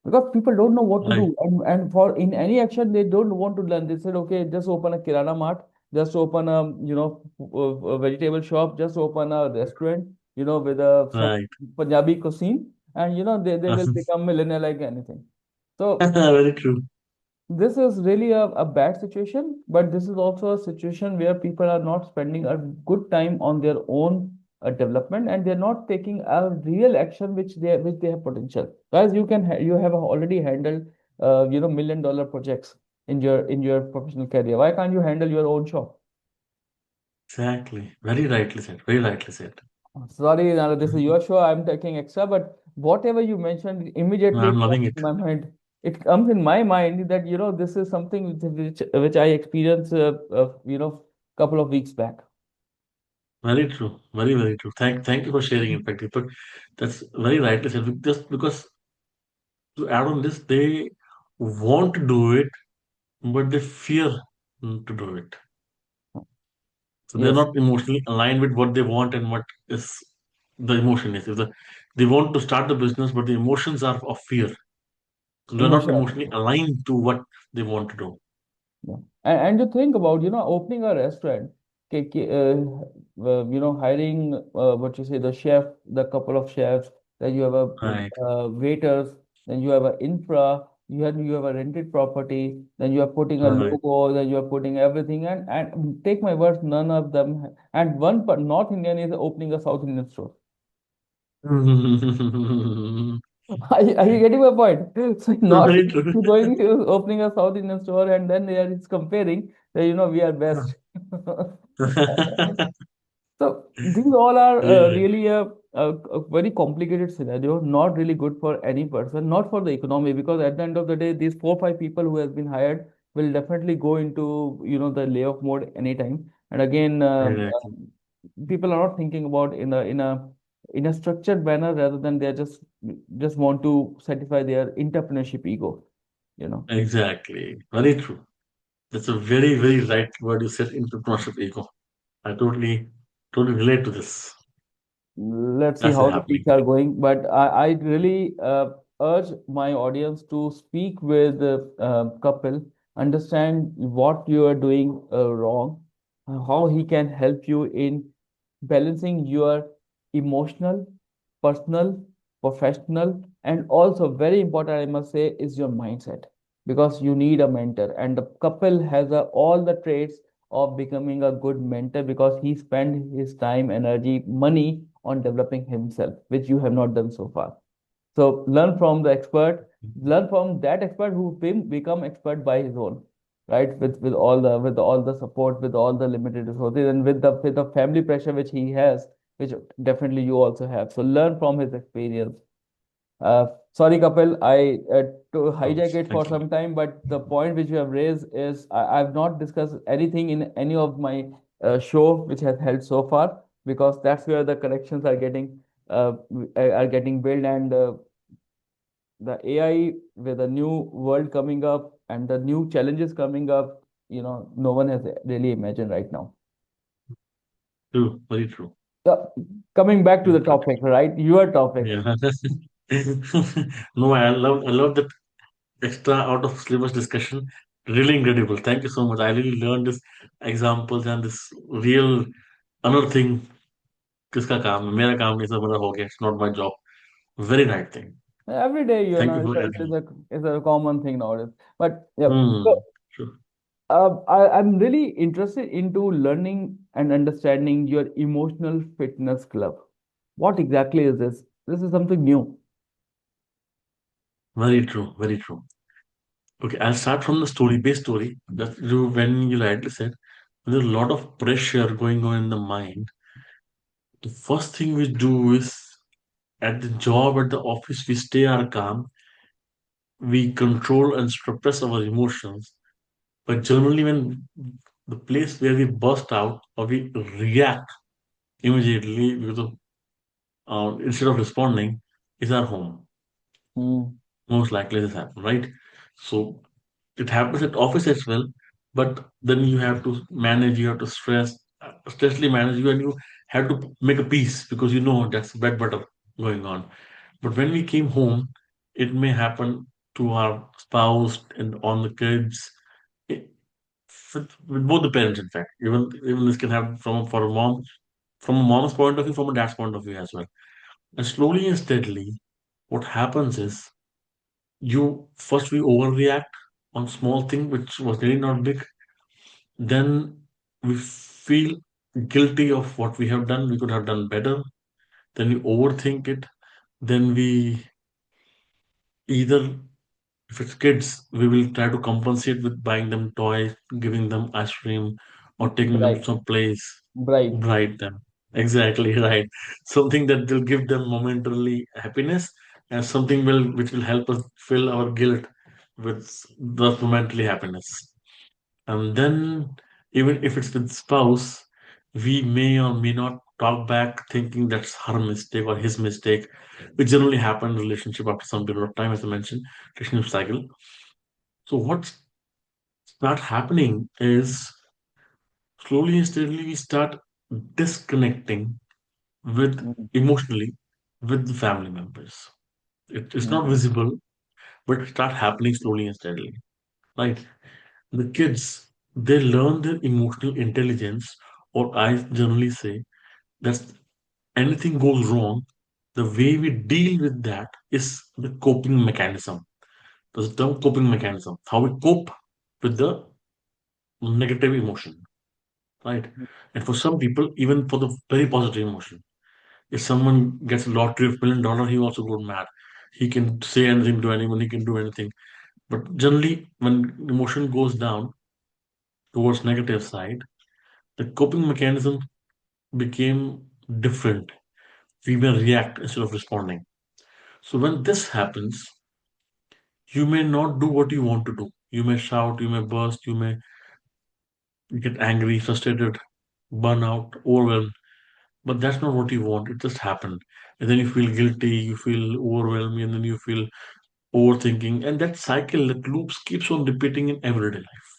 Because people don't know what to Right. do. And for in any action, they don't want to learn. They said, okay, just open a Kirana mart, just open a vegetable shop, just open a restaurant, with some Right. Punjabi cuisine, and they will become millionaire like anything. So Very true. this is really a bad situation, but this is also a situation where people are not spending a good time on their own development, and they're not taking a real action which they have potential. Guys, you have already handled $1 million projects in your professional career. Why can't you handle your own shop? Exactly. Very rightly said. Very rightly said. Sorry, Nara, this is your show. I'm taking extra, but whatever you mentioned, immediately I'm it comes loving it. in my mind. It comes in my mind that this is something which I experienced, couple of weeks back. Very true. Very, very true. Thank you for sharing. In fact, Deepak, that's very rightly said. Just because to add on this, they want to do it, but they fear to do it. So they're Yes, not emotionally aligned with what they want and what is the emotion is. If they want to start the business, but the emotions are of fear. They're not emotionally emotional. aligned to what they want to do. Yeah. And to think about, opening a restaurant, hiring, what you say, the chef, the couple of chefs, then you have a Right. waiters, then you have a infra, you have a rented property, then you are putting a Right. logo, then you are putting everything, and take my words, none of them, and North Indian is opening a South Indian store. Are you getting my point? So North Very Indian true. is going to opening a South Indian store, and then they are comparing that we are best. So these all are Very right. really a very complicated scenario, not really good for any person, not for the economy, because at the end of the day, these 4 5 people who has been hired will definitely go into the layoff mode anytime. And again, Exactly. people are not thinking about in a in a structured manner rather than they just want to satisfy their entrepreneurship ego, you know. Exactly. Very true. That's a very, very right word you said, entrepreneurship ego. I totally relate to this. Let's see That's it how the happening. things are going. But I really urge my audience to speak with Kapil, understand what you are doing wrong, how he can help you in balancing your emotional, personal, professional, and also very important, I must say, is your mindset because you need a mentor. And the Kapil has all the traits of becoming a good mentor because he spent his time, energy, money on developing himself, which you have not done so far. So learn from the expert, learn from that expert who become expert by his own, right? With all the support, with all the limited resources, and with the family pressure which he has, which definitely you also have. So learn from his experience. Sorry, Kapil, I to Oh, hijack it for thank you. some time, but the point which you have raised is I've not discussed anything in any of my show which has held so far because that's where the connections are getting built and the AI with the new world coming up and the new challenges coming up, no one has really imagined right now. True. Very true. So, coming back to the But topic, right? Your topic. yeah. No, I love that extra out of syllabus discussion. Really incredible. Thank you so much. I really learned this examples and this real another thing. किसका काम है मेरा काम नहीं सब मेरा हो गया. It's not my job. Very right thing. Every day, Thank you it's for a, adding. it's a common thing nowadays. But yeah, so Hmm. Sure. I'm really interested into learning and understanding your emotional fitness club. What exactly is this? This is something new. Very true. Very true. Okay, I'll start from the story, base story. That you, when you rightly said, there's a lot of pressure going on in the mind. The first thing we do is at the job, at the office, we stay our calm, we control and suppress our emotions. But generally, when the place where we burst out or we react immediately because of instead of responding is our home. Hmm. Most likely this happen, right? So it happens at office as well, but then you have to manage, you have to stressfully manage you, and you have to make a peace because you know that's bread butter going on. But when we came home, it may happen to our spouse and on the kids, it, with both the parents, in fact. Even this can happen from a mom's point of view, from a dad's point of view as well. And slowly and steadily, what happens is you first we overreact on small thing which was really not big. Then we feel guilty of what we have done. We could have done better. Then we overthink it. Then we either, if it's kids, we will try to compensate with buying them toys, giving them ice cream, or taking them Right, some place, right. bright them. Exactly right. Something that will give them momentarily happiness, and something which will help us fill our guilt with the momentarily happiness. And then, even if it's with spouse, we may or may not talk back thinking that's her mistake or his mistake, which generally happen in relationship after some period of time, as I mentioned, relationship cycle. So what's start happening is slowly and steadily we start disconnecting with Hmm. emotionally with the family members. It's not Hmm. visible, but it start happening slowly and steadily. Right? The kids, they learn their emotional intelligence, or I generally say that anything goes wrong, the way we deal with that is the coping mechanism. There's a term coping mechanism, how we cope with the negative emotion, right? And for some people, even for the very positive emotion, if someone gets a lottery of $1 million, he also goes mad. He can say anything to anyone, he can do anything. But generally, when emotion goes down towards negative side, the coping mechanism became different. We may react instead of responding. So when this happens, you may not do what you want to do. You may shout, you may burst, you may get angry, frustrated, burn out, overwhelmed. but that's not what you want. It just happened. And then you feel guilty, you feel overwhelmed, and then you feel overthinking. And that cycle, that loops keeps on repeating in everyday life.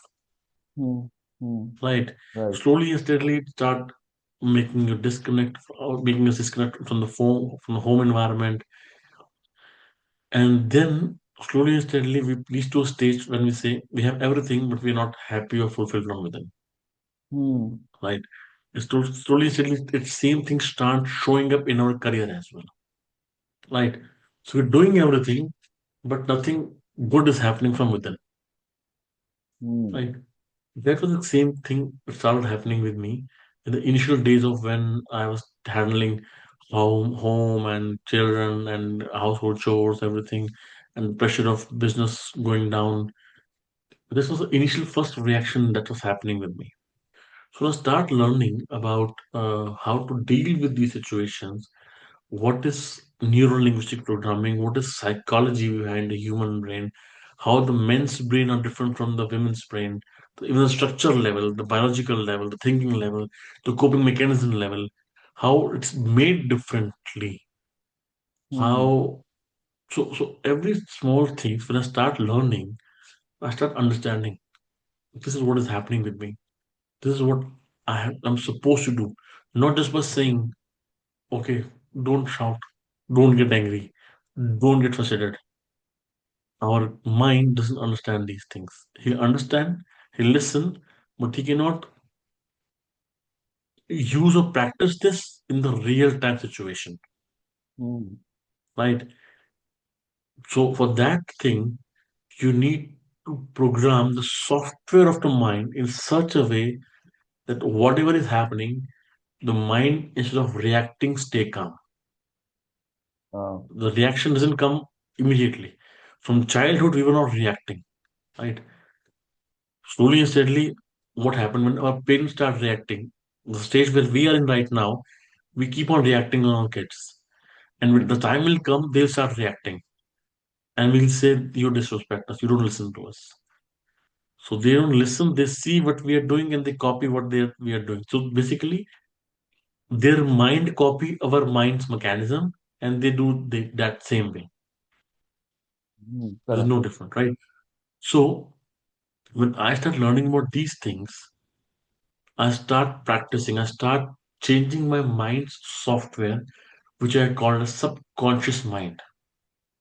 Hmm. Hmm. Right? Right. Slowly and steadily it start making you disconnect or making us disconnect from the phone, from the home environment. And then slowly and steadily we reach to a stage when we say we have everything, but we're not happy or fulfilled from within. Hmm. Right? Slowly and steadily, it same thing start showing up in our career as well. Right? So we're doing everything, but nothing good is happening from within. Hmm. Right? That was the same thing that started happening with me in the initial days of when I was handling home and children and household chores, everything, and the pressure of business going down. This was the initial first reaction that was happening with me. So I start learning about how to deal with these situations. What is neuro linguistic programming? What is psychology behind the human brain? How the men's brain are different from the women's brain, even the structural level, the biological level, the thinking level, the coping mechanism level, how it's made differently. Hmm. How so every small things when I start learning, I start understanding this is what is happening with me. This is what I'm supposed to do. Not just by saying, okay, don't shout, don't get angry, don't get frustrated. Our mind doesn't understand these things. He'll understand, he'll listen, but he cannot use or practice this in the real time situation, Hmm. right? So for that thing, you need to program the software of the mind in such a way that whatever is happening, the mind instead of reacting, stay calm. Uh, The reaction doesn't come immediately. From childhood, we were not reacting, right? Slowly and steadily, what happened when our parents start reacting, the stage where we are in right now, we keep on reacting on our kids. And when the hmm. time will come, they'll start reacting. And we'll say, you disrespect us, you don't listen to us. So they don't listen, they see what we are doing and they copy what we are doing. So basically, their mind copy our mind's mechanism and they do that same way. Hmm. There's Correct. no different, right? So when I start learning about these things, I start practicing, I start changing my mind's software, which I call a subconscious mind,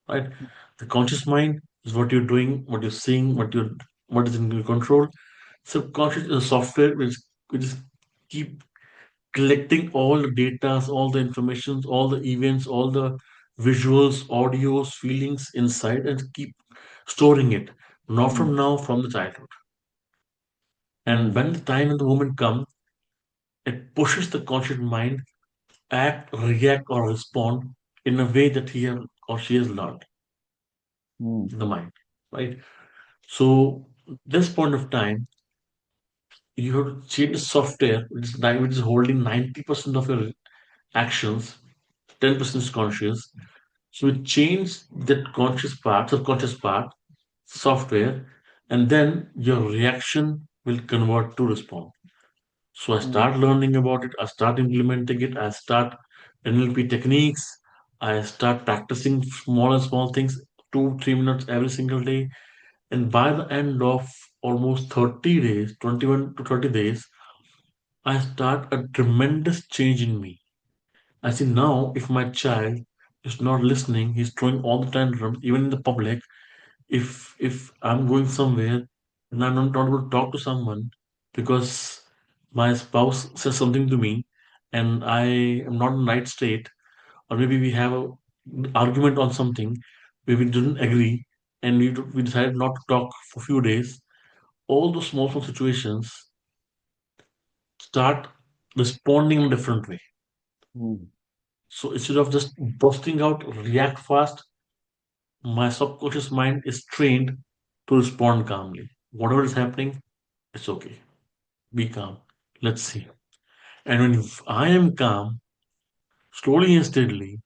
right? The conscious mind is what you're doing, what you're seeing, what is in your control. Subconscious is a software which is keep collecting all the data, all the informations, all the events, all the visuals, audios, feelings inside and keep storing it. Not Hmm. from now, from the childhood. And Hmm. when the time and the moment come, it pushes the conscious mind act, react, or respond in a way that he or she has learned Hmm. in the mind, right? So, this point of time, you have to change the software, which is holding 90% of your actions, 10% is conscious. So, we change that conscious part, subconscious part, software, and then your reaction will convert to respond. So I Hmm. start learning about it, I start implementing it, I start NLP techniques, I start practicing small and small things, 2, 3 minutes every single day. And by the end of almost 30 days, 21 to 30 days, I start a tremendous change in me. I see now if my child is not listening, he's throwing all the tantrums, even in the public. If I'm going somewhere and I'm not able to talk to someone because my spouse says something to me and I am not in the right state, or maybe we have a argument on something where we didn't agree and we decided not to talk for a few days, all those small situations start responding in a different way. Hmm. So instead of just busting out, react fast, my subconscious mind is trained to respond calmly. Whatever is happening, it's okay. Be calm. Let's see. And when I am calm, slowly and steadily,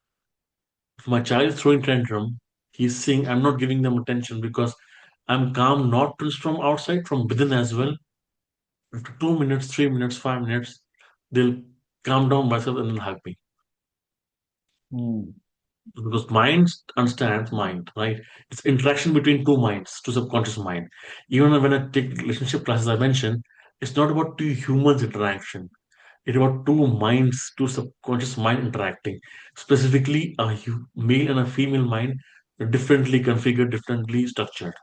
if my child is throwing tantrum, he's saying I'm not giving them attention because I'm calm not just from outside, from within as well. After 2 minutes, 3 minutes, 5 minutes, they'll calm down myself and then hug me. Hmm. Because mind understands mind, right? It's interaction between two minds, two subconscious mind. Even when I take relationship classes, I mentioned it's not about two humans interaction. It's about two minds, two subconscious mind interacting. Specifically, a male and a female mind are differently configured, differently structured.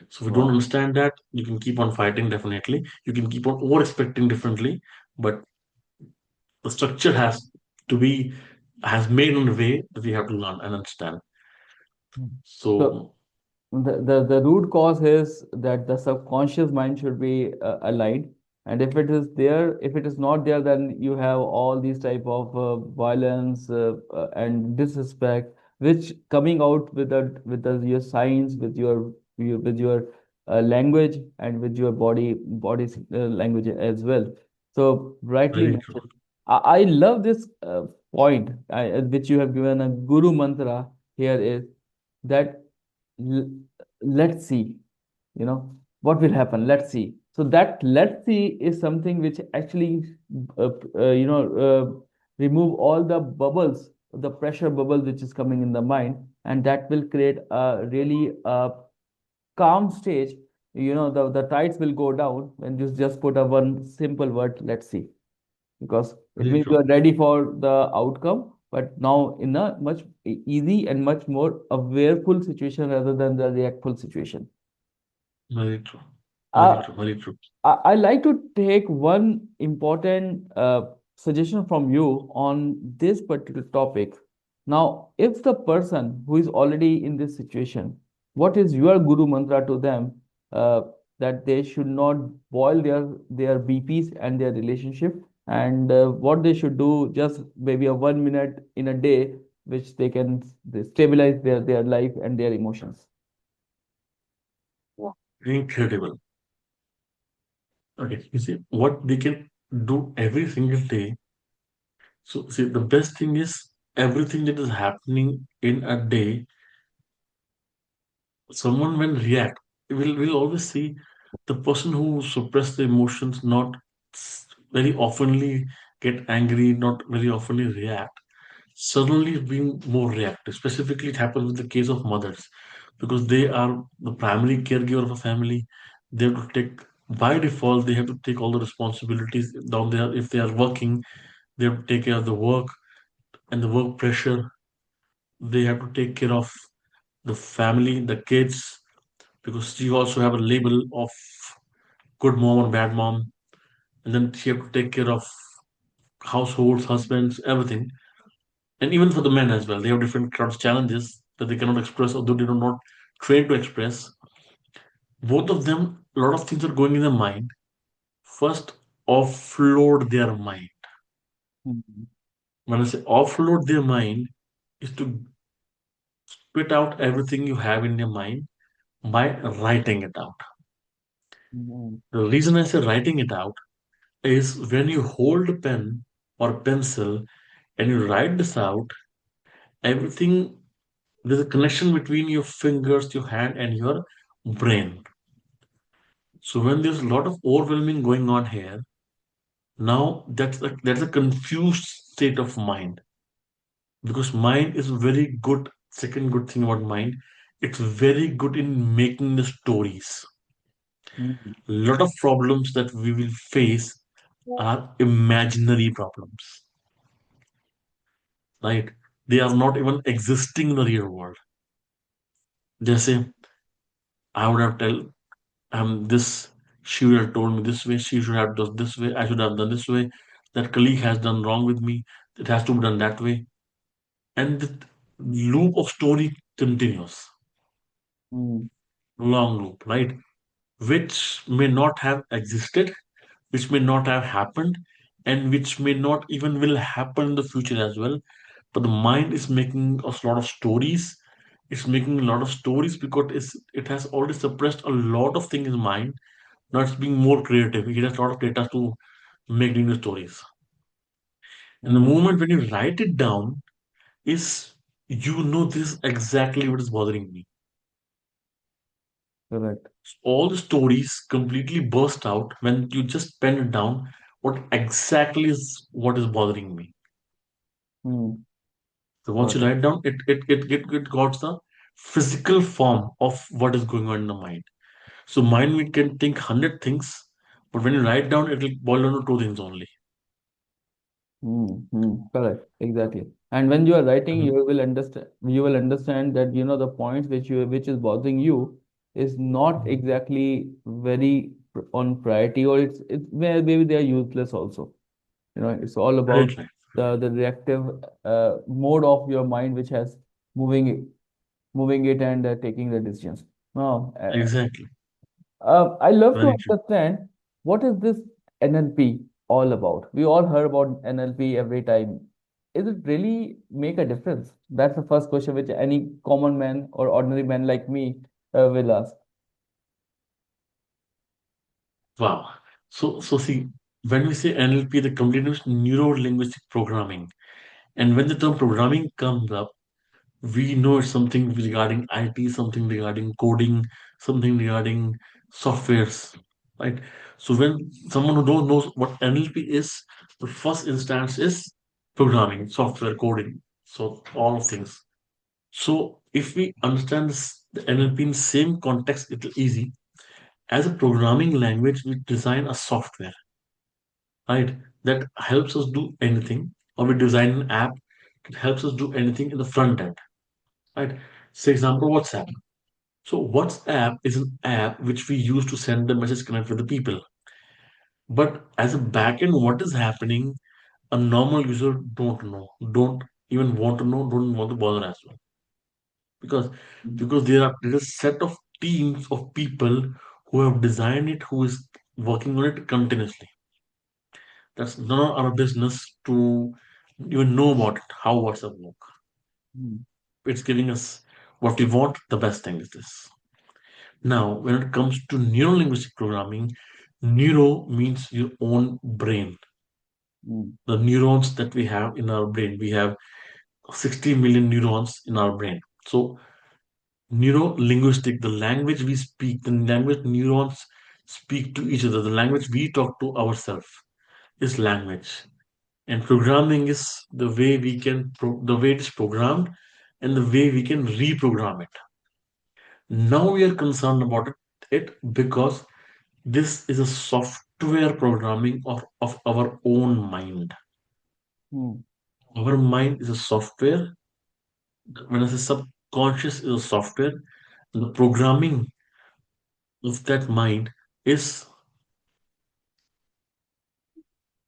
So if you don't Wow. understand that, you can keep on fighting definitely. You can keep on over expecting differently, but the structure to be has made in a way that we have to learn and understand. Hmm. So So the root cause is that the subconscious mind should be aligned, and if it is there, if it is not there, then you have all these type of violence and disrespect, which coming out with your signs, with your language, and with your body language as well. So rightly very true. mentioned. I love this point which you have given a guru mantra here is that l- let's see, what will happen, let's see. So that let's see is something which actually uh, uh, you know uh, remove all the bubbles, the pressure bubble which is coming in the mind, and that will create a really calm stage. The tides will go down when you just put a one simple word, let's see, because it Very means you true. are ready for the outcome, but now in a much easy and much more awareful situation rather than the reactful situation. Very true. Very Uh, true. Very true. I like to take one important suggestion from you on this particular topic. Now, if the person who is already in this situation, what is your guru mantra to them uh, that they should not boil their BPs and their relationship, and what they should do just maybe a 1 minute in a day, which they stabilize their life and their emotions. Wow. Incredible. Okay, you see what they can do every single day. So see, the best thing is everything that is happening in a day. Someone when react, will always see the person who suppress the emotions, not very oftenly get angry, not very oftenly react. Suddenly being more reactive. Specifically, it happens with the case of mothers because they are the primary caregiver of a family. They have to take, by default, they have to take all the responsibilities down there. If they are working, they have to take care of the work and the work pressure. They have to take care of the family, the kids, because she also have a label of good mom or bad mom. And then she have to take care of households, husbands, everything. And even for the men as well, they have different kinds of challenges that they cannot express or they do not train to express. Both of them, a lot of things are going in their mind. First, offload their mind. Mhm. When I say offload their mind, is to spit out everything you have in your mind by writing it out. Mhm. The reason I say writing it out is when you hold a pen or pencil and you write this out, everything, there's a connection between your fingers, your hand, and your brain. So when there's a lot of overwhelming going on here, now that's a confused state of mind because mind is very good. Second good thing about mind, it's very good in making the stories. Mhm. A lot of problems that we will face are imaginary problems, right? They are not even existing in the real world. Just say, I would have tell this, she would have told me this way, she should have done this way, I should have done this way, that colleague has done wrong with me, it has to be done that way. And the loop of story continues, Mhm. long loop, right? Which may not have existed, which may not have happened, and which may not even will happen in the future as well. But the mind is making us a lot of stories. It's making a lot of stories because it has already suppressed a lot of things in mind. Now it's being more creative. It has a lot of data to make new stories. And the Mhm. moment when you write it down is you know this is exactly what is bothering me. Correct. All the stories completely burst out when you just pen it down. what exactly is what is bothering me. Hmm. So once you Got it. write down, it got the physical form of what is going on in the mind. So mind we can think 100 things, but when you write down, it will boil down to two things only. Correct, exactly. And when you are writing, Mhm. you will understand that the points which is bothering you is not exactly very on priority, or maybe they are useless also. It's all about Right, right. the reactive mode of your mind, which has moving it, moving it and taking the decisions. Now, Exactly. I love to Very true. understand what is this NLP all about? We all heard about NLP every time. Is it really make a difference? That's the first question which any common man or ordinary man like me will ask. Wow. So see, when we say NLP, the continuous neuro linguistic programming, and when the term programming comes up, we know it's something regarding IT, something regarding coding, something regarding softwares, right? So when someone who don't knows what NLP is, the first instance is programming, software coding, so all things. So if we understand this, the NLP in same context, it's easy. As a programming language, we design a software, right? That helps us do anything, or we design an app that helps us do anything in the front end, right? Say example, WhatsApp. So WhatsApp is an app which we use to send the message, connect with the people. But as a backend, what is happening, a normal user don't know, don't even want to know, don't want to bother as well. Because there is a set of teams of people who have designed it, who is working on it continuously. That's none of our business to even know about it, how WhatsApp work. Mm, It's giving us what we want. The best thing is this. Now, when it comes to neuro linguistic programming, neuro means your own brain. mm, The neurons that we have in our brain, we have 60 million neurons in our brain. So, neuro linguistic, the language we speak, the language neurons speak to each other, the language we talk to ourselves is language. And programming is the way the way it is programmed and the way we can reprogram it. Now we are concerned about it because this is a software programming of our own mind. mm, Our mind is a software. When I say subconscious is a software, the programming of that mind is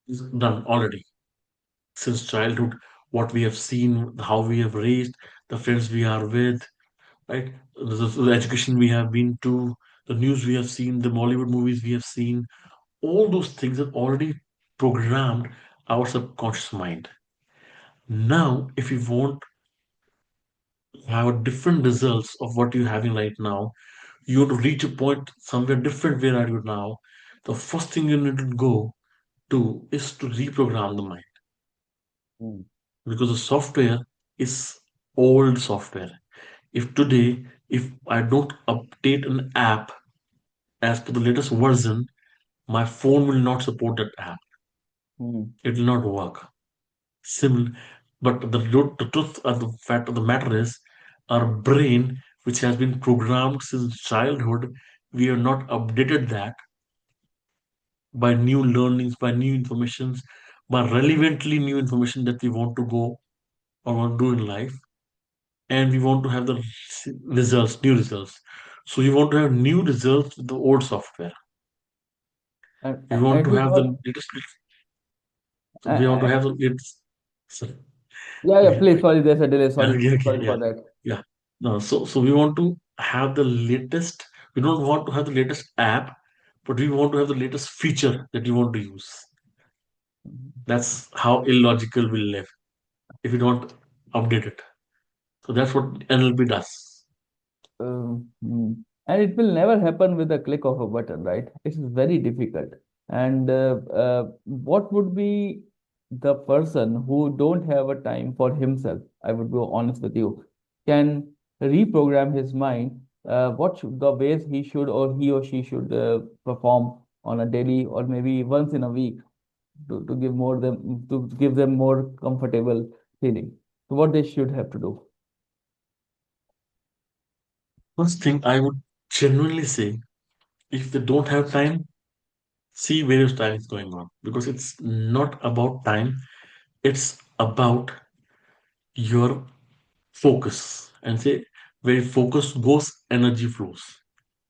is done already since childhood. What we have seen, how we have raised, the friends we are with, right? The education we have been to, the news we have seen, the Bollywood movies we have seen, all those things have already programmed our subconscious mind. Now, if you want to have different results of what you're having right now, you want to reach a point somewhere different where are you now, the first thing you need to go to is to reprogram the mind mm, because the software is old software. If today, if I don't update an app as per the latest version, my phone will not support that app. mm, It will not work. Similar, but the truth of the fact of the matter is, our brain, which has been programmed since childhood, we have not updated that by new learnings, by new informations, by relevantly new information that we want to go or want to do in life, and we want to have the results, new results. So we want to have new results with the old software. We want and to you have the know, latest. We want to uh, have the latest. Sorry. yeah, Okay. please, sorry, there's a delay. Yeah, Sorry, okay, okay, sorry yeah, for that. yeah. No, so we want to have the latest. We don't want to have the latest app, but we want to have the latest feature that you want to use. That's how illogical we live if we don't update it. So that's what NLP does. And it will never happen with a click of a button, right? It's very difficult. And what would be the person who don't have a time for himself? I would be honest with you. Can reprogram his mind. What should the ways he should or he or she should perform on a daily or maybe once in a week? to give more them to give them more comfortable feeling. So what they should have to do. First thing I would genuinely say, if they don't have time, see where your time is going on. Because it's not about time, it's about your focus. And say, where focus goes, energy flows.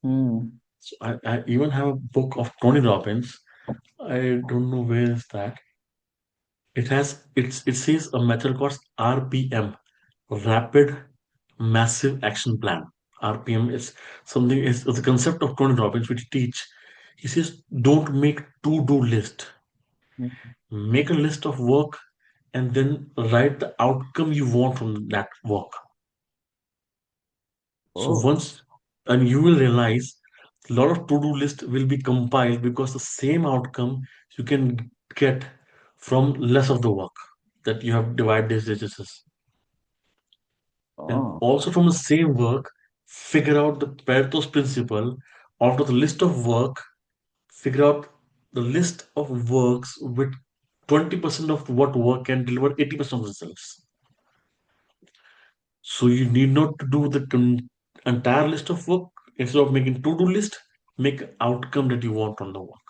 Hmm. So I even have a book of Tony Robbins. I don't know where is that. It says a method called RPM, Rapid Massive Action Plan. RPM is something is the concept of Tony Robbins which teach. He says don't make to-do list. Hmm. Make a list of work and then write the outcome you want from that work. So Oh, once and you will realize a lot of to-do list will be compiled because the same outcome you can get from less of the work that you have divided these distances. And oh, also from the same work, figure out the Pareto's principle. Out of the list of work, figure out the list of works with 20% of what work can deliver 80% of results. So you need not to do the entire list of work. Instead of making to-do list, make outcome that you want from the work.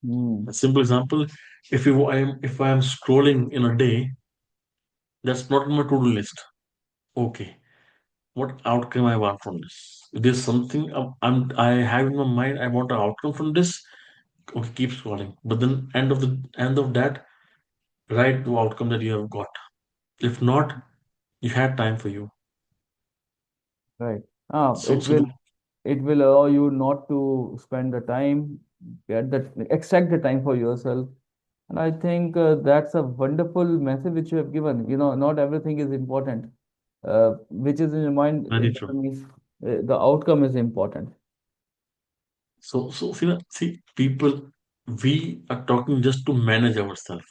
hmm. A simple example: if I am scrolling in a day, that's not on my to-do list. Okay, what outcome I want from this? If there's something I have in my mind, I want an outcome from this. Okay, keep scrolling. But then end of that, write the outcome that you have got. If not, you had time for you. Right. Ah, So so the, it will allow you not to spend the time, get that extract the time for yourself. And I think that's a wonderful message which you have given. You know, not everything is important. Which is in your mind, very it true. means the outcome is important. So see, people, we are talking just to manage ourselves.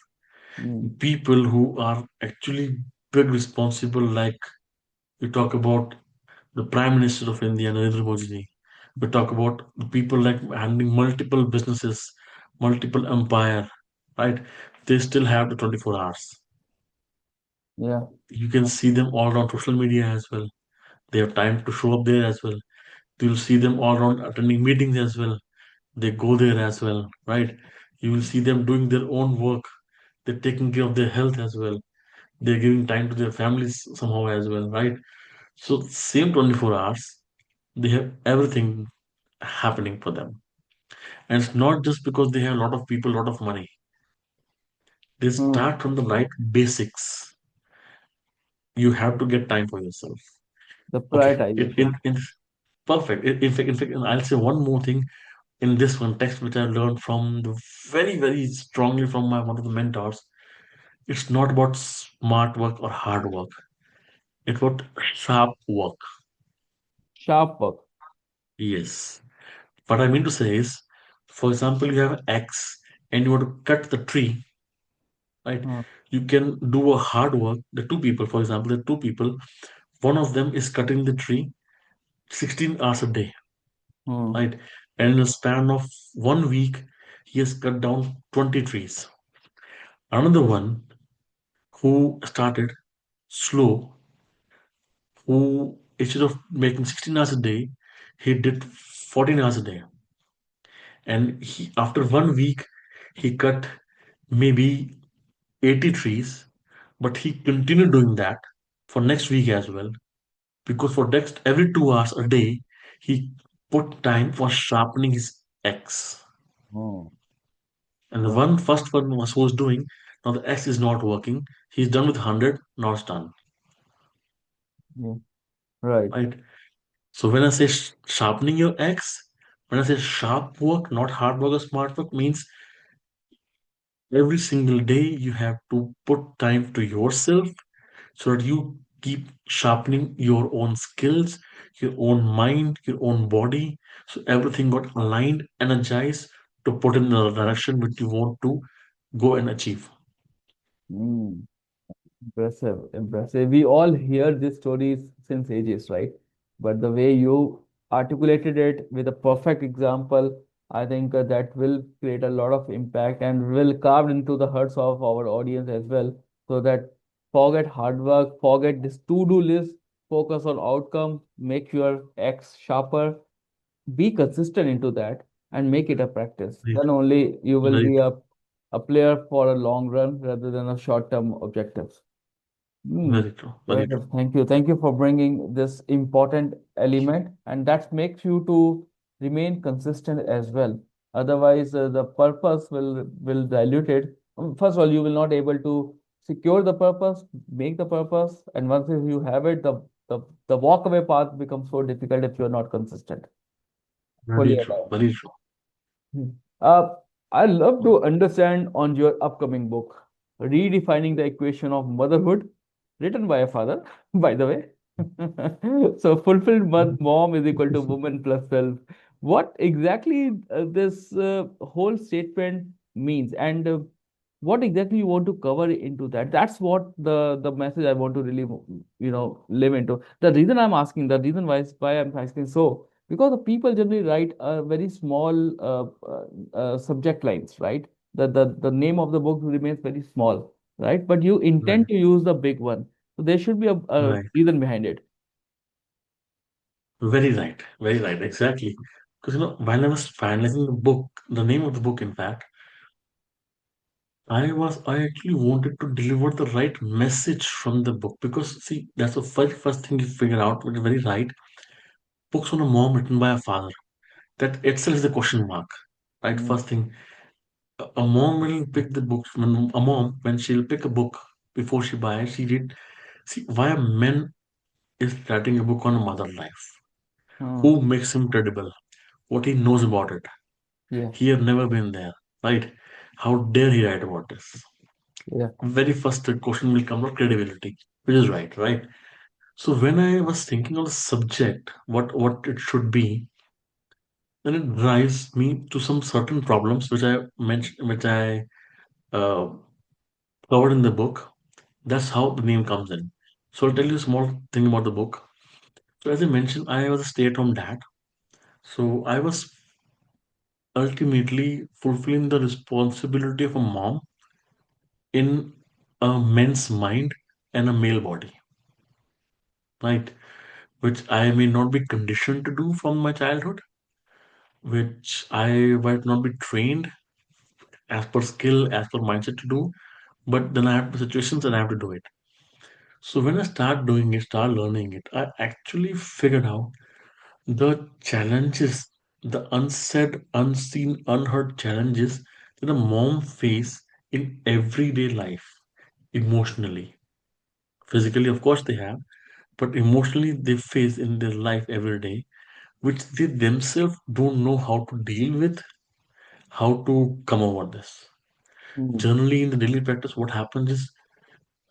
Mm. People who are actually big responsible, like we talk about the Prime Minister of India, Narendra Modi. We talk about the people like handling multiple businesses, multiple empire, right? They still have the 24 hours. Yeah. You can see them all around social media as well. They have time to show up there as well. You'll see them all around attending meetings as well. They go there as well, right? You will see them doing their own work. They're taking care of their health as well. They're giving time to their families somehow as well, right? So same 24 hours, they have everything happening for them. And it's not just because they have a lot of people, a lot of money. They Mm. start from the right basics. You have to get time for yourself. The Okay, prioritization. perfect. In fact, and I'll say one more thing in this context, which I learned from the very strongly from my one of the mentors. It's not about smart work or hard work. It's about sharp work. Sharp work. Yes. What I mean to say is, for example, you have an axe and you want to cut the tree, right? Mm. You can do a hard work. The two people, for example, the two people, one of them is cutting the tree 16 hours a day, Mm. right? And in a span of 1 week, he has cut down 20 trees. Another one who started slow, who instead of making 16 hours a day, he did 14 hours a day. And he after 1 week, he cut maybe 80 trees, but he continued doing that for next week as well. Because for next every 2 hours a day, he put time for sharpening his axe. Oh, And the wow. one first one was doing, now the axe is not working. He's done with 100, now it's done. Yeah. Right. Right? So when I say sharpening your axe, when I say sharp work, not hard work or smart work, means every single day you have to put time to yourself so that you keep sharpening your own skills, your own mind, your own body. So everything got aligned, energized to put in the direction which you want to go and achieve. Mm. Impressive, impressive. We all hear these stories since ages, right? But the way you articulated it with a perfect example, I think that will create a lot of impact and will carve into the hearts of our audience as well. So that forget hard work, forget this to-do list, focus on outcome, make your X sharper, be consistent into that and make it a practice. Right, Then only you will right, be a player for a long run rather than a short-term objectives. Hmm. very true, Very very true. good. Thank you. Thank you for bringing this important element, and that makes you to remain consistent as well. Otherwise, the purpose will dilute it. First of all, you will not able to secure the purpose, make the purpose, and once you have it, the walkaway path becomes so difficult if you are not consistent. Very Fully true, aligned. very true. Hmm. I'd love to understand on your upcoming book, Redefining the Equation of Motherhood, written by a father, by the way. So, fulfilled mom is equal to woman plus self. What exactly this whole statement means, and what exactly you want to cover into that? That's what the message I want to really, live into. The reason I'm asking, the reason why I'm asking so, because the people generally write very small subject lines, right? The name of the book remains very small, right? But you Right, intend to use the big one, so there should be a right. reason behind it. Very right, exactly. Because while I was finalizing the book, the name of the book, in fact, I actually wanted to deliver the right message from the book. Because see, that's the very first thing you figure out, which is very right. Books on a mom written by a father. That itself is a question mark. Right? Mm, First thing, a mom will pick the books when a mom, when she'll pick a book before she buys, she read, see why a man is writing a book on a mother life. mm, Who makes him credible? What he knows about it. yeah, He have never been there, right? How dare he write about this? yeah. Very first question will come about credibility, which is right, right? So when I was thinking of the subject, what it should be, then it drives me to some certain problems which I mentioned, which I uh, covered in the book. That's how the name comes in. So I'll tell you a small thing about the book. So as I mentioned, I was a stay-at-home dad. So I was ultimately fulfilling the responsibility of a mom in a man's mind and a male body, right? Which I may not be conditioned to do from my childhood, which I might not be trained as per skill, as per mindset to do, but then I have situations and I have to do it. So when I start doing it, start learning it, I actually figured out the challenges, the unsaid, unseen, unheard challenges that a mom face in everyday life, emotionally. Physically, of course, they have, but emotionally they face in their life every day, which they themselves don't know how to deal with, how to come over this. Mm, Generally, in the daily practice, what happens is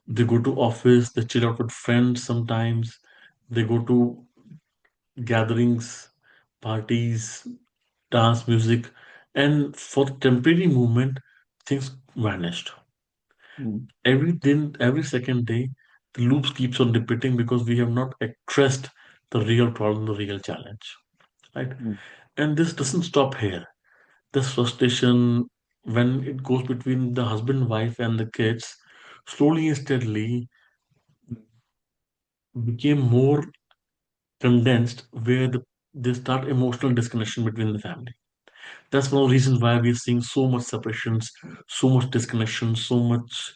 they go to office, they chill out with friends sometimes, they go to gatherings, parties, dance, music, and for the temporary moment, things vanished. mm, Every second day, the loops keeps on repeating because we have not addressed the real problem, the real challenge, right? mm, And this doesn't stop here. This frustration, when it goes between the husband, wife, and the kids, slowly and steadily became more condensed, where they start emotional disconnection between the family. That's one of the reasons why we're seeing so much separations, so much disconnection, so much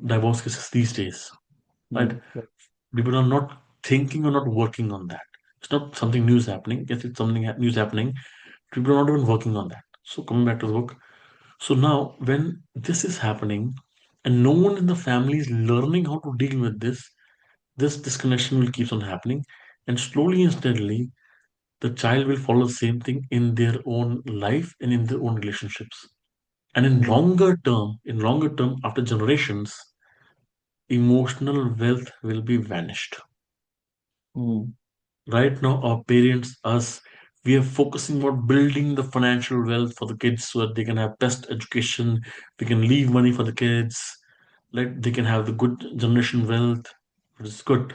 divorce cases these days. Right? mm, yeah, People are not thinking or not working on that. It's not something new is happening. Yes, it's something new is happening. People are not even working on that. So coming back to the book. So now when this is happening and no one in the family is learning how to deal with this disconnection will keep on happening. And slowly and steadily, the child will follow the same thing in their own life and in their own relationships. And mm, in longer term, after generations, emotional wealth will be vanished. mm, Right now, our parents, us, we are focusing on building the financial wealth for the kids so that they can have best education, we can leave money for the kids, like they can have the good generation wealth, which is good.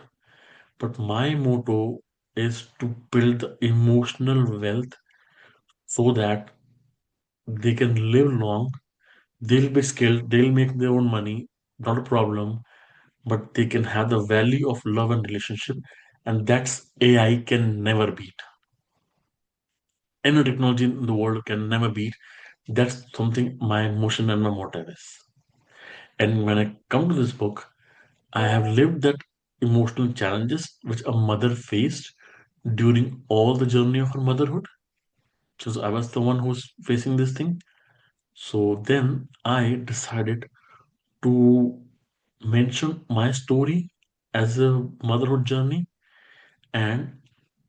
But my motto is to build the emotional wealth so that they can live long, they'll be skilled, they'll make their own money, not a problem, but they can have the value of love and relationship, and that's AI can never beat. Any technology in the world can never beat. That's something my emotion and my motive is. And when I come to this book, I have lived that emotional challenges which a mother faced during all the journey of her motherhood. Because I was the one who's facing this thing. So then I decided to mention my story as a motherhood journey and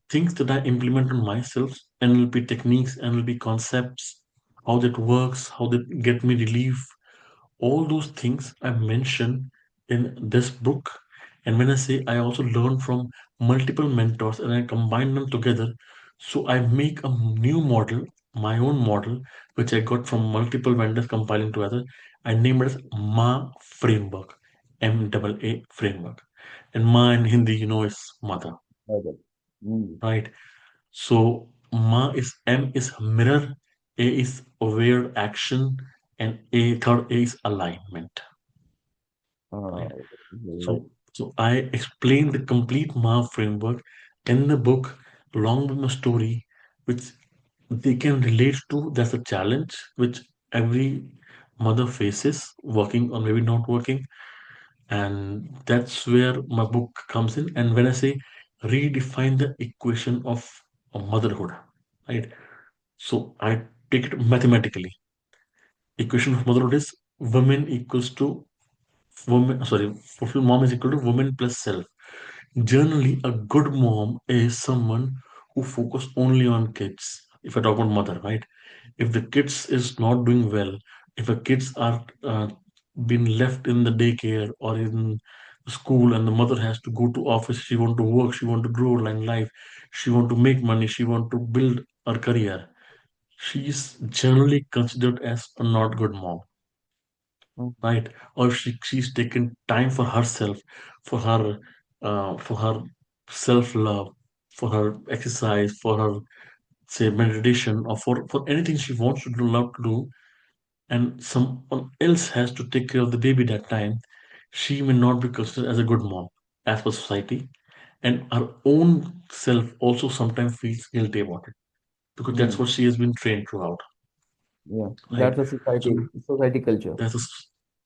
things that I implement on myself, NLP techniques, NLP concepts, how that works, how that get me relief, all those things I mention in this book. And when I say I also learn from multiple mentors and I combine them together, so I make a new model, my own model, which I got from multiple vendors compiling together. I name it as Ma framework, MAA framework. And Ma in Hindi, is mother, Okay. Mm. right? So Ma is M is mirror, A is aware action, and third A is alignment. Right. Right. So I explained the complete MA framework in the book, along with my story, which they can relate to. That's a challenge which every mother faces, working or maybe not working, and that's where my book comes in. And when I say redefine the equation of motherhood, right? So I take it mathematically. Equation of motherhood is women equals to woman. Sorry, fulfill mom is equal to woman plus self. Generally, a good mom is someone who focus only on kids. If I talk about mother, right? If the kids is not doing well, if the kids are being left in the daycare or in school, and the mother has to go to office, she want to work, she want to grow in life, she want to make money, she want to build her career. She is generally considered as a not good mom, Mm. right? Or if she's taken time for herself, for her self love, for her exercise, for her say meditation, or for anything she wants to do, love to do, and someone else has to take care of the baby that time, she may not be considered as a good mom as per society, and her own self also sometimes feels guilty about it because that's Mm. what she has been trained throughout, Yeah, right? that's a So society culture. that's a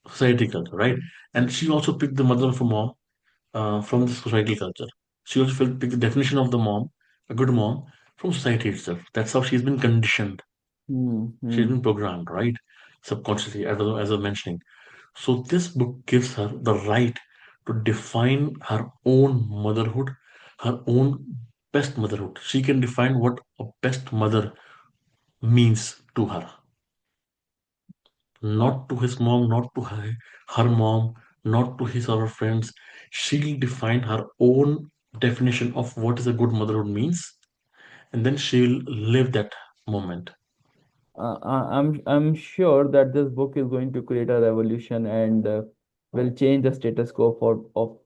society culture, right? And she also picked the mother of a mom from the societal culture. She also picked the definition of the mom, a good mom, from society itself. That's how she's been conditioned. Mm. She's Mm. been programmed, right? Subconsciously, as I was mentioning. So this book gives her the right to define her own motherhood, her own best motherhood. She can define what a best mother means to her, Uh, not to his mom, not to her mom, not to his or her friends. She'll define her own definition of what is a good motherhood means, and then she'll live that moment. I'm sure that this book is going to create a revolution and will change the status quo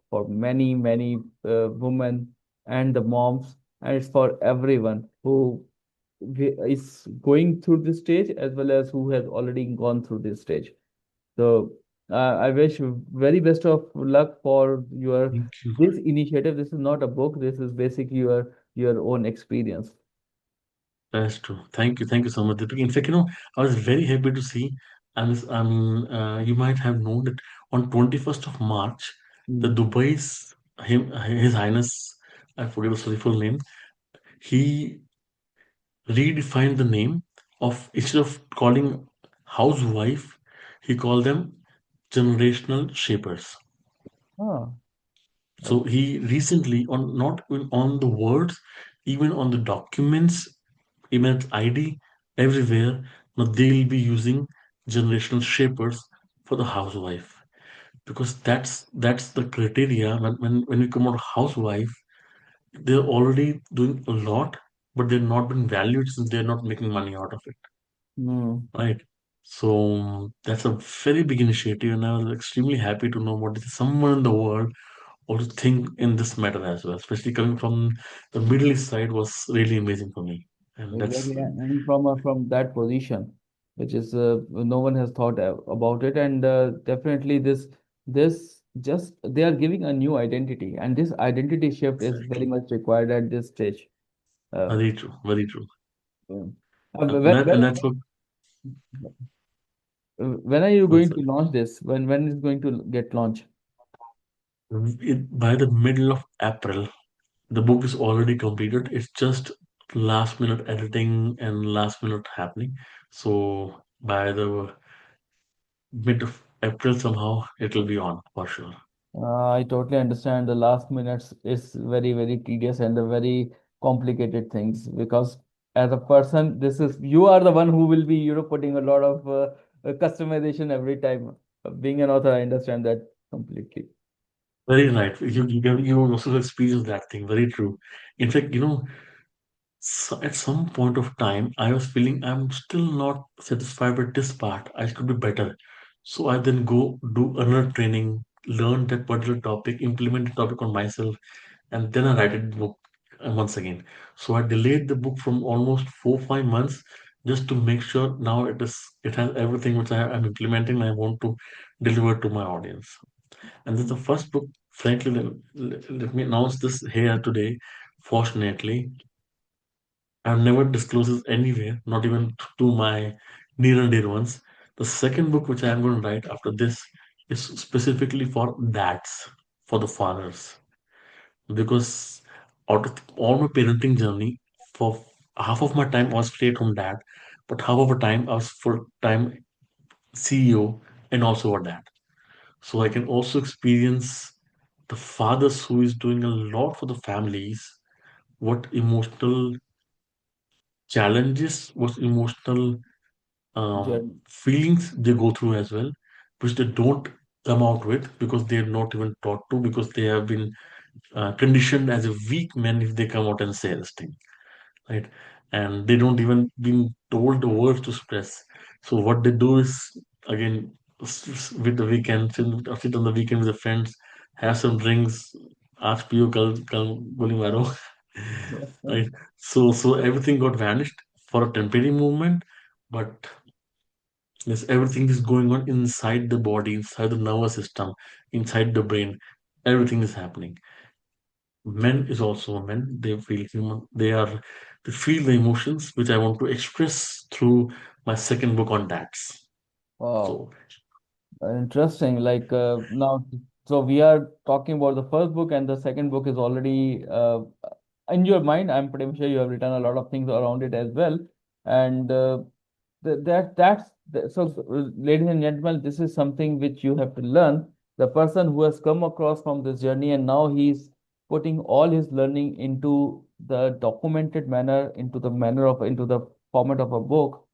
for many women and the moms, and it's for everyone who is going through this stage as well as who has already gone through this stage. So I wish you very best of luck for your Thank you. this initiative. This is not a book. This is basically your own experience. That's true. Thank you so much, Deepak. In fact, I was very happy to see, you might have known that on 21st of March, the Mm. Dubai's His Highness, I forget the sorry full name, he redefined the name of instead of calling housewife, he called them generational shapers. Ah, So okay. he recently on not even on the words, even on the documents, even its ID, everywhere. Now they'll be using generational shapers for the housewife because that's the criteria when we come out housewife, they're already doing a lot, but they're not being valued since they're not making money out of it, Mm. right? So that's a very big initiative, and I was extremely happy to know what is someone in the world also think in this matter as well, especially coming from the Middle East side was really amazing for me. And that's Exactly, and from that position, which is no one has thought about it, and definitely this just they are giving a new identity, and this identity shift is very Exactly. much required at this stage. Uh, Very true. Very true. yeah. And that's what. When are you Sorry, going to sorry. launch this? When is it going to get launched? By the middle of April, the book is already completed. It's just last minute editing and last minute happening. So by the mid of April, somehow it will be on for sure. I totally understand the last minutes is very, very tedious and a very complicated things because as a person, this is you are the one who will be, putting a lot of customization every time. Being an author, I understand that completely. Very right. You also experienced that thing. Very true. In fact, so at some point of time, I was feeling I'm still not satisfied with this part. I could be better. So I then go do another training, learn that particular topic, implement the topic on myself, and then I write it book once again. So I delayed the book from almost 4 5 months just to make sure now it has everything which I'm implementing and I want to deliver to my audience. And this is the first book. Frankly, let me announce this here today. Fortunately, I've never disclosed this anywhere, not even to my near and dear ones. The second book which I am going to write after this is specifically for dads, for the fathers, because out of all my parenting journey, for half of my time I was stay-at-home dad, but half of the time I was full-time CEO and also a dad. So I can also experience the fathers who is doing a lot for the families, what emotional challenges, what emotional Journey. feelings they go through as well, which they don't come out with because they're not even taught to, because they have been conditioned as a weak man if they come out and say this thing, right? And they don't even been told the words to express. So what they do is, again, with the weekend, sit on the weekend with the friends, have some drinks, ask Pio kal goli maro, right? So everything got vanished for a temporary moment, but yes, everything is going on inside the body, inside the nervous system, inside the brain. Everything is happening. Men is also men. They feel human. They feel the emotions which I want to express through my second book on dads. Wow. So Interesting. Like now, so we are talking about the first book, and the second book is already in your mind. I'm pretty sure you have written a lot of things around it as well. And so, ladies and gentlemen, this is something which you have to learn. The person who has come across from this journey, and now he's putting all his learning into the documented manner, into the format of a book,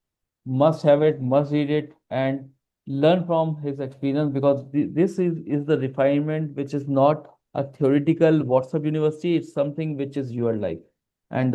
must have it, must read it, and learn from his experience because this is the refinement which is not a theoretical WhatsApp university, it's something which is your life. And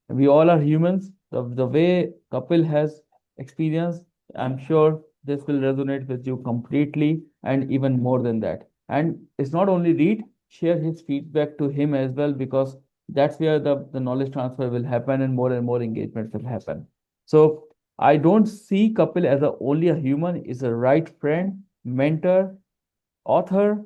we all are humans. The way Kapil has experienced, I'm sure this will resonate with you completely and even more than that. And it's not only read, share his feedback to him as well because that's where the knowledge transfer will happen and more engagement will happen. So I don't see Kapil as only a human, is a right friend, mentor, author,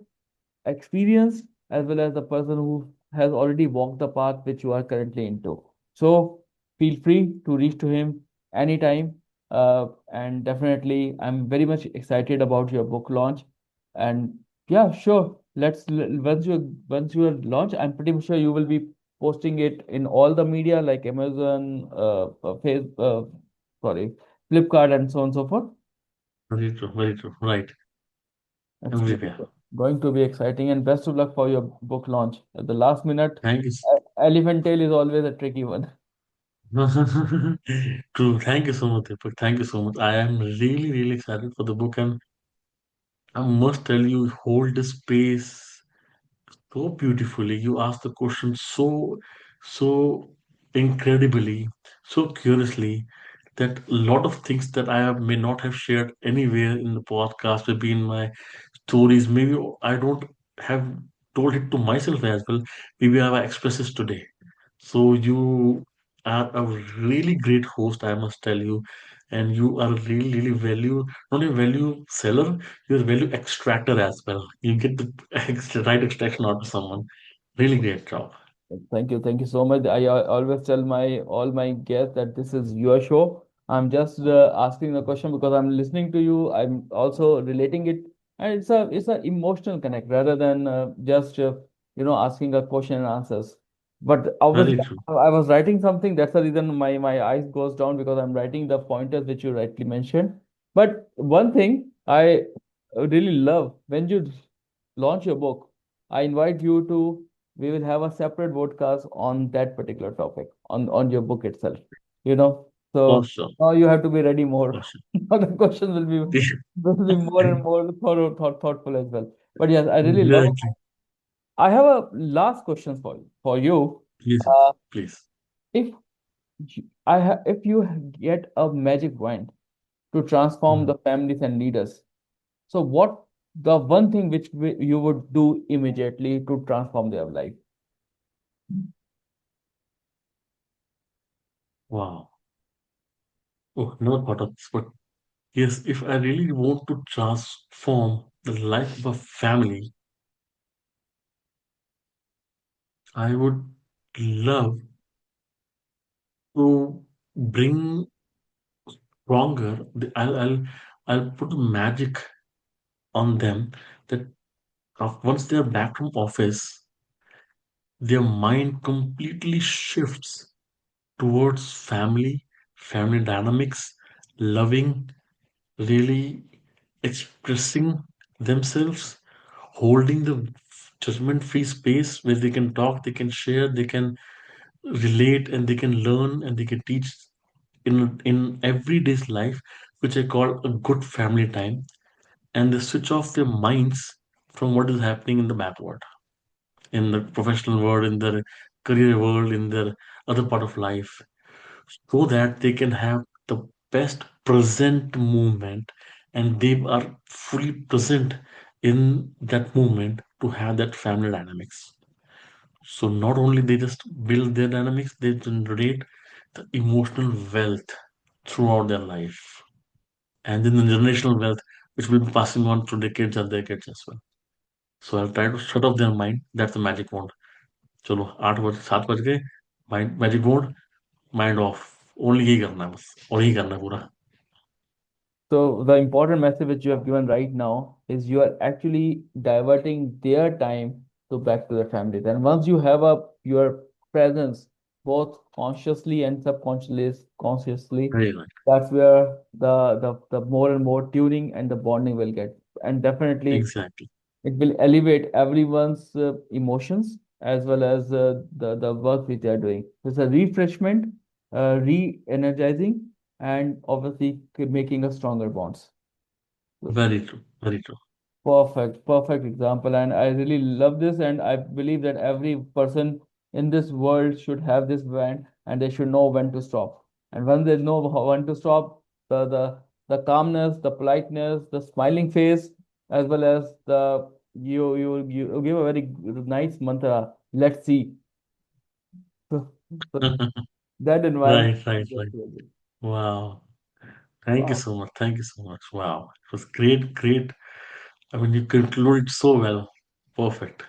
experience, as well as the person who has already walked the path which you are currently into. So feel free to reach to him anytime. And definitely, I'm very much excited about your book launch. And yeah, sure. Once you are launched, I'm pretty sure you will be posting it in all the media like Amazon, sorry, Flipkart, and so on and so forth. very true, very true. Right. It's Everywhere. going to be exciting, and best of luck for your book launch. At the last minute, Thank you. elephant tail is always a tricky one. True. Thank you so much, Deepak. Thank you so much. I am really, really excited for the book, and I must tell you, hold the space so beautifully. You ask the question so incredibly, so curiously, that a lot of things that may not have shared anywhere in the podcast, maybe in my stories, maybe I don't have told it to myself as well. Maybe I have expressed it today. So you are a really great host, I must tell you. and you are really, really value, not a value seller, you're a value extractor as well. You get the right extraction out of someone. Really great job. Thank you. Thank you so much. I always tell my all my guests that this is your show. I'm just asking the question because I'm listening to you. I'm also relating it, and it's a emotional connect rather than just asking a question and answers. But obviously, Very true. I was writing something. That's the reason my eyes goes down because I'm writing the pointers which you rightly mentioned. But one thing I really love when you launch your book, I invite you to we will have a separate podcast on that particular topic on your book itself. You know, For so sure. now you have to be ready For more. sure. Now the questions will be more and more thoughtful as well. But yes, I really love. Exactly. I have a last question for you. Yes, yes. Uh, Please. if if you get a magic wand to transform Mhm. the families and leaders, so what the one thing which you would do immediately to transform their life? Wow. Oh, never thought of this, but yes, if I really want to transform the life of a family, I would love to bring stronger. I'll put magic on them that once they're back from office, their mind completely shifts towards family, family dynamics, loving, really expressing themselves, holding the judgment free space where they can talk, they can share, they can relate, and they can learn and they can teach in everyday's life, which I call a good family time. And they switch off their minds from what is happening in the backward, in the professional world, in their career world, in their other part of life, so that they can have the best present moment and they are fully present in that moment to have that family dynamics. So not only they just build their dynamics, they generate the emotional wealth throughout their life, and then the generational wealth which will be passing on to their kids and their kids as well. So I'll try to shut off their mind. That's the magic wand. चलो 8 बज 7 बज गए. Mind magic board, mind of. Only यही करना है बस, और यही करना है पूरा. So the important message which you have given right now is you are actually diverting their time to back to their families. And once you have a your presence both consciously and consciously, Very right. that's where the more and more tuning and the bonding will get. And definitely Exactly. it will elevate everyone's emotions as well as the work which they are doing. It's a refreshment, re-energizing, and obviously making a stronger bonds. Very true. Very true. Perfect, perfect example. And I really love this. And I believe that every person in this world should have this band and they should know when to stop. And when they know when to stop, the calmness, the politeness, the smiling face, as well as the you give a very nice mantra. Let's see. So that environment Right, right, is just right. really good. Wow. Thank you Wow. so much. Thank you so much. Wow. It was great, great. I mean, you concluded so well. Perfect.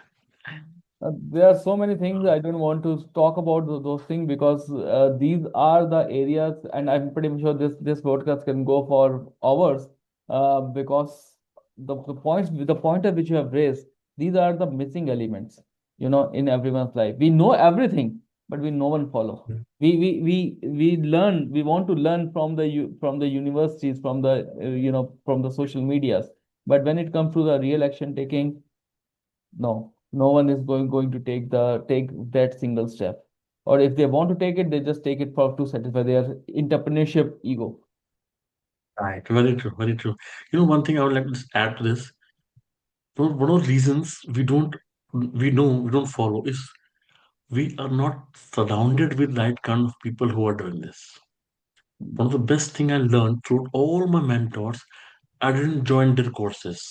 There are so many things I don't want to talk about those things because these are the areas, and I'm pretty sure this podcast can go for hours because the pointer which you have raised, these are the missing elements, in everyone's life. We know everything, but we no one follow. We learn. We want to learn from from the universities, from the from the social medias, but when it comes to the real action taking, no, no one is going to take that single step. Or if they want to take it, they just take it for to satisfy their entrepreneurship ego. Right. Very true. Very true. You know, one thing I would like to just add to this. One of the reasons we don't follow is we are not surrounded with right kind of people who are doing this. One of the best thing I learned through all my mentors, I didn't join their courses.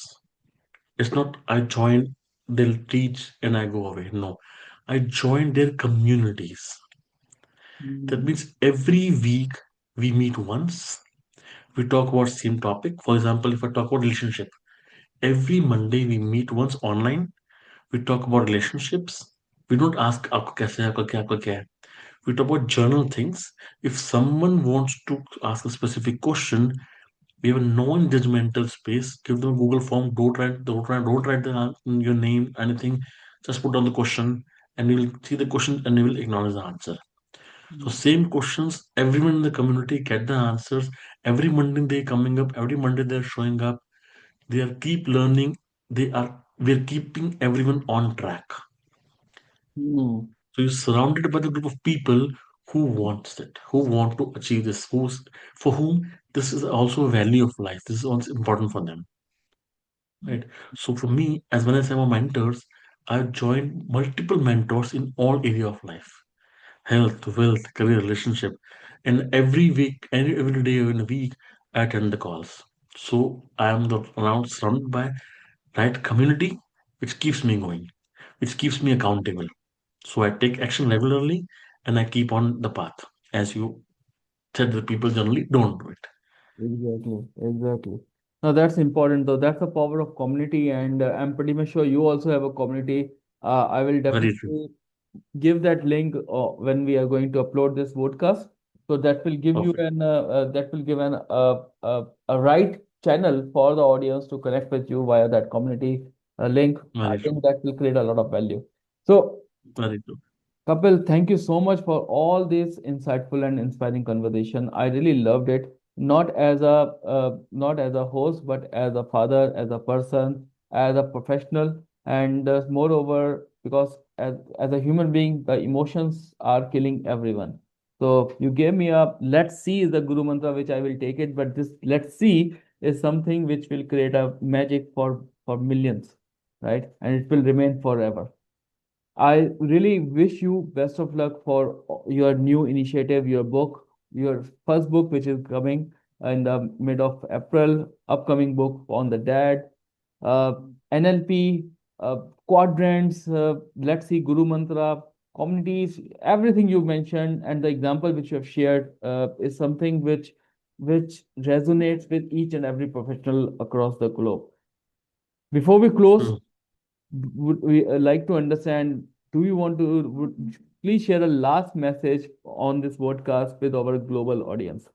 It's not I join, they'll teach and I go away. No, I joined their communities. That Mm. means every week we meet once, We talk about same topic. For example, if I talk about relationship, every Monday we meet once online. We talk about relationships. We don't ask आपको कैसे है, आपका क्या है. We talk about general things. If someone wants to ask a specific question, we have a non-judgmental space. Give them a Google form. Don't write your name, anything. Just put down the question, and you will see the question, and you will acknowledge the answer. So same questions, everyone in the community get the answers. Every Monday they coming up. Every Monday they're showing up. They are keep learning. We're keeping everyone on track. Hmm. So you're surrounded by the group of people who wants it, who want to achieve this, who's for whom this is also a value of life. This is also important for them, right? So for me, as well as my mentors, I've joined multiple mentors in all area of life: health, wealth, career, relationship, and every week, every day in a week, I attend the calls. So I am the around surrounded by right community, which keeps me going, which keeps me accountable. So I take action regularly and I keep on the path. As you said, the people generally don't do it. Exactly, exactly. Now that's important though. That's the power of community, and I'm pretty much sure you also have a community. I will Very true. definitely give that link when we are going to upload this podcast. So that will give you Perfect. an that will give an a right channel for the audience to connect with you via that community link. I Very true. think that will create a lot of value. So Very true. Kapil, thank you so much for all this insightful and inspiring conversation. I really loved it, not as a host, but as a father, as a person, as a professional, and moreover, because as a human being, the emotions are killing everyone. So you gave me a let's see is the Guru mantra which I will take it, but this let's see is something which will create a magic for millions, right? And it will remain forever. I really wish you best of luck for your new initiative, your book, your first book, which is coming in the mid of April, upcoming book on the dad, uh, NLP, quadrants, let's see, Guru Mantra, communities, everything you mentioned, and the example which you have shared is something which resonates with each and every professional across the globe. Before we close, Mm. would we like to understand, do you want to please share a last message on this podcast with our global audience?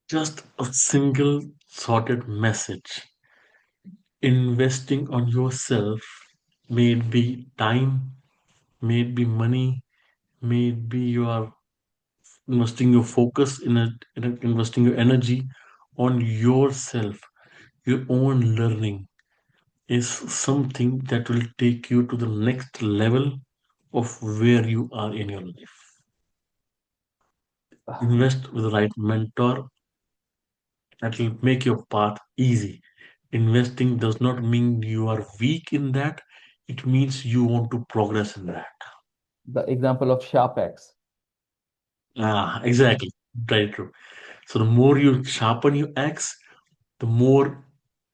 Just a single sorted message. Investing on yourself, may it be time, may it be money, may it be you are investing your focus in investing your energy on yourself, your own learning is something that will take you to the next level of where you are in your life. Invest with the right mentor that will make your path easy. Investing does not mean you are weak in that, it means you want to progress in that. The example of sharp X. Ah, exactly. Very true. So the more you sharpen your axe, the more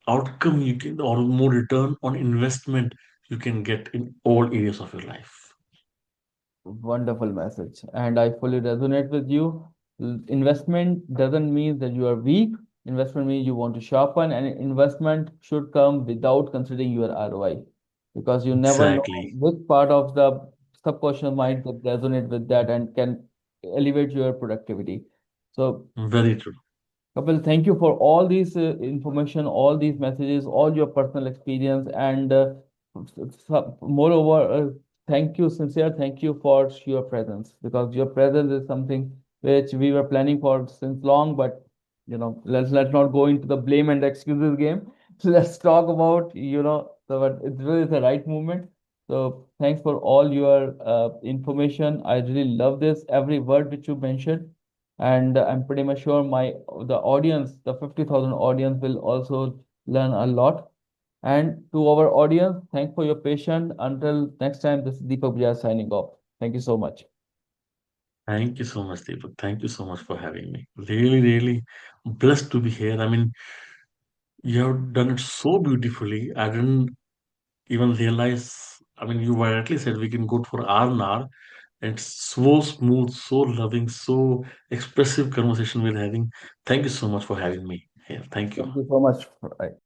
outcome you can, or more return on investment you can get in all areas of your life. Wonderful message. And I fully resonate with you. Investment doesn't mean that you are weak. Investment means you want to sharpen, and investment should come without considering your ROI because you never know Exactly. which part of the subconscious mind that resonate with that and can elevate your productivity. So Very true. Kapil, thank you for all these information, all these messages, all your personal experience, and moreover, thank you, sincere thank you for your presence because your presence is something which we were planning for since long. But let's not go into the blame and excuses game. So let's talk about but it really is the right movement. So thanks for all your information. I really love this every word which you mentioned, and I'm pretty much sure the audience, the 50,000 audience, will also learn a lot. And to our audience, thanks for your patience. Until next time, this is Deepak Bajaj signing off. Thank you so much. Thank you so much, Deepak. Thank you so much for having me. Really, really blessed to be here. I mean, you have done it so beautifully. I didn't even realize. I mean, you rightly said we can go for hour and hour. and so smooth, so loving, so expressive conversation we're having. Thank you so much for having me here. Thank you. Thank you so much.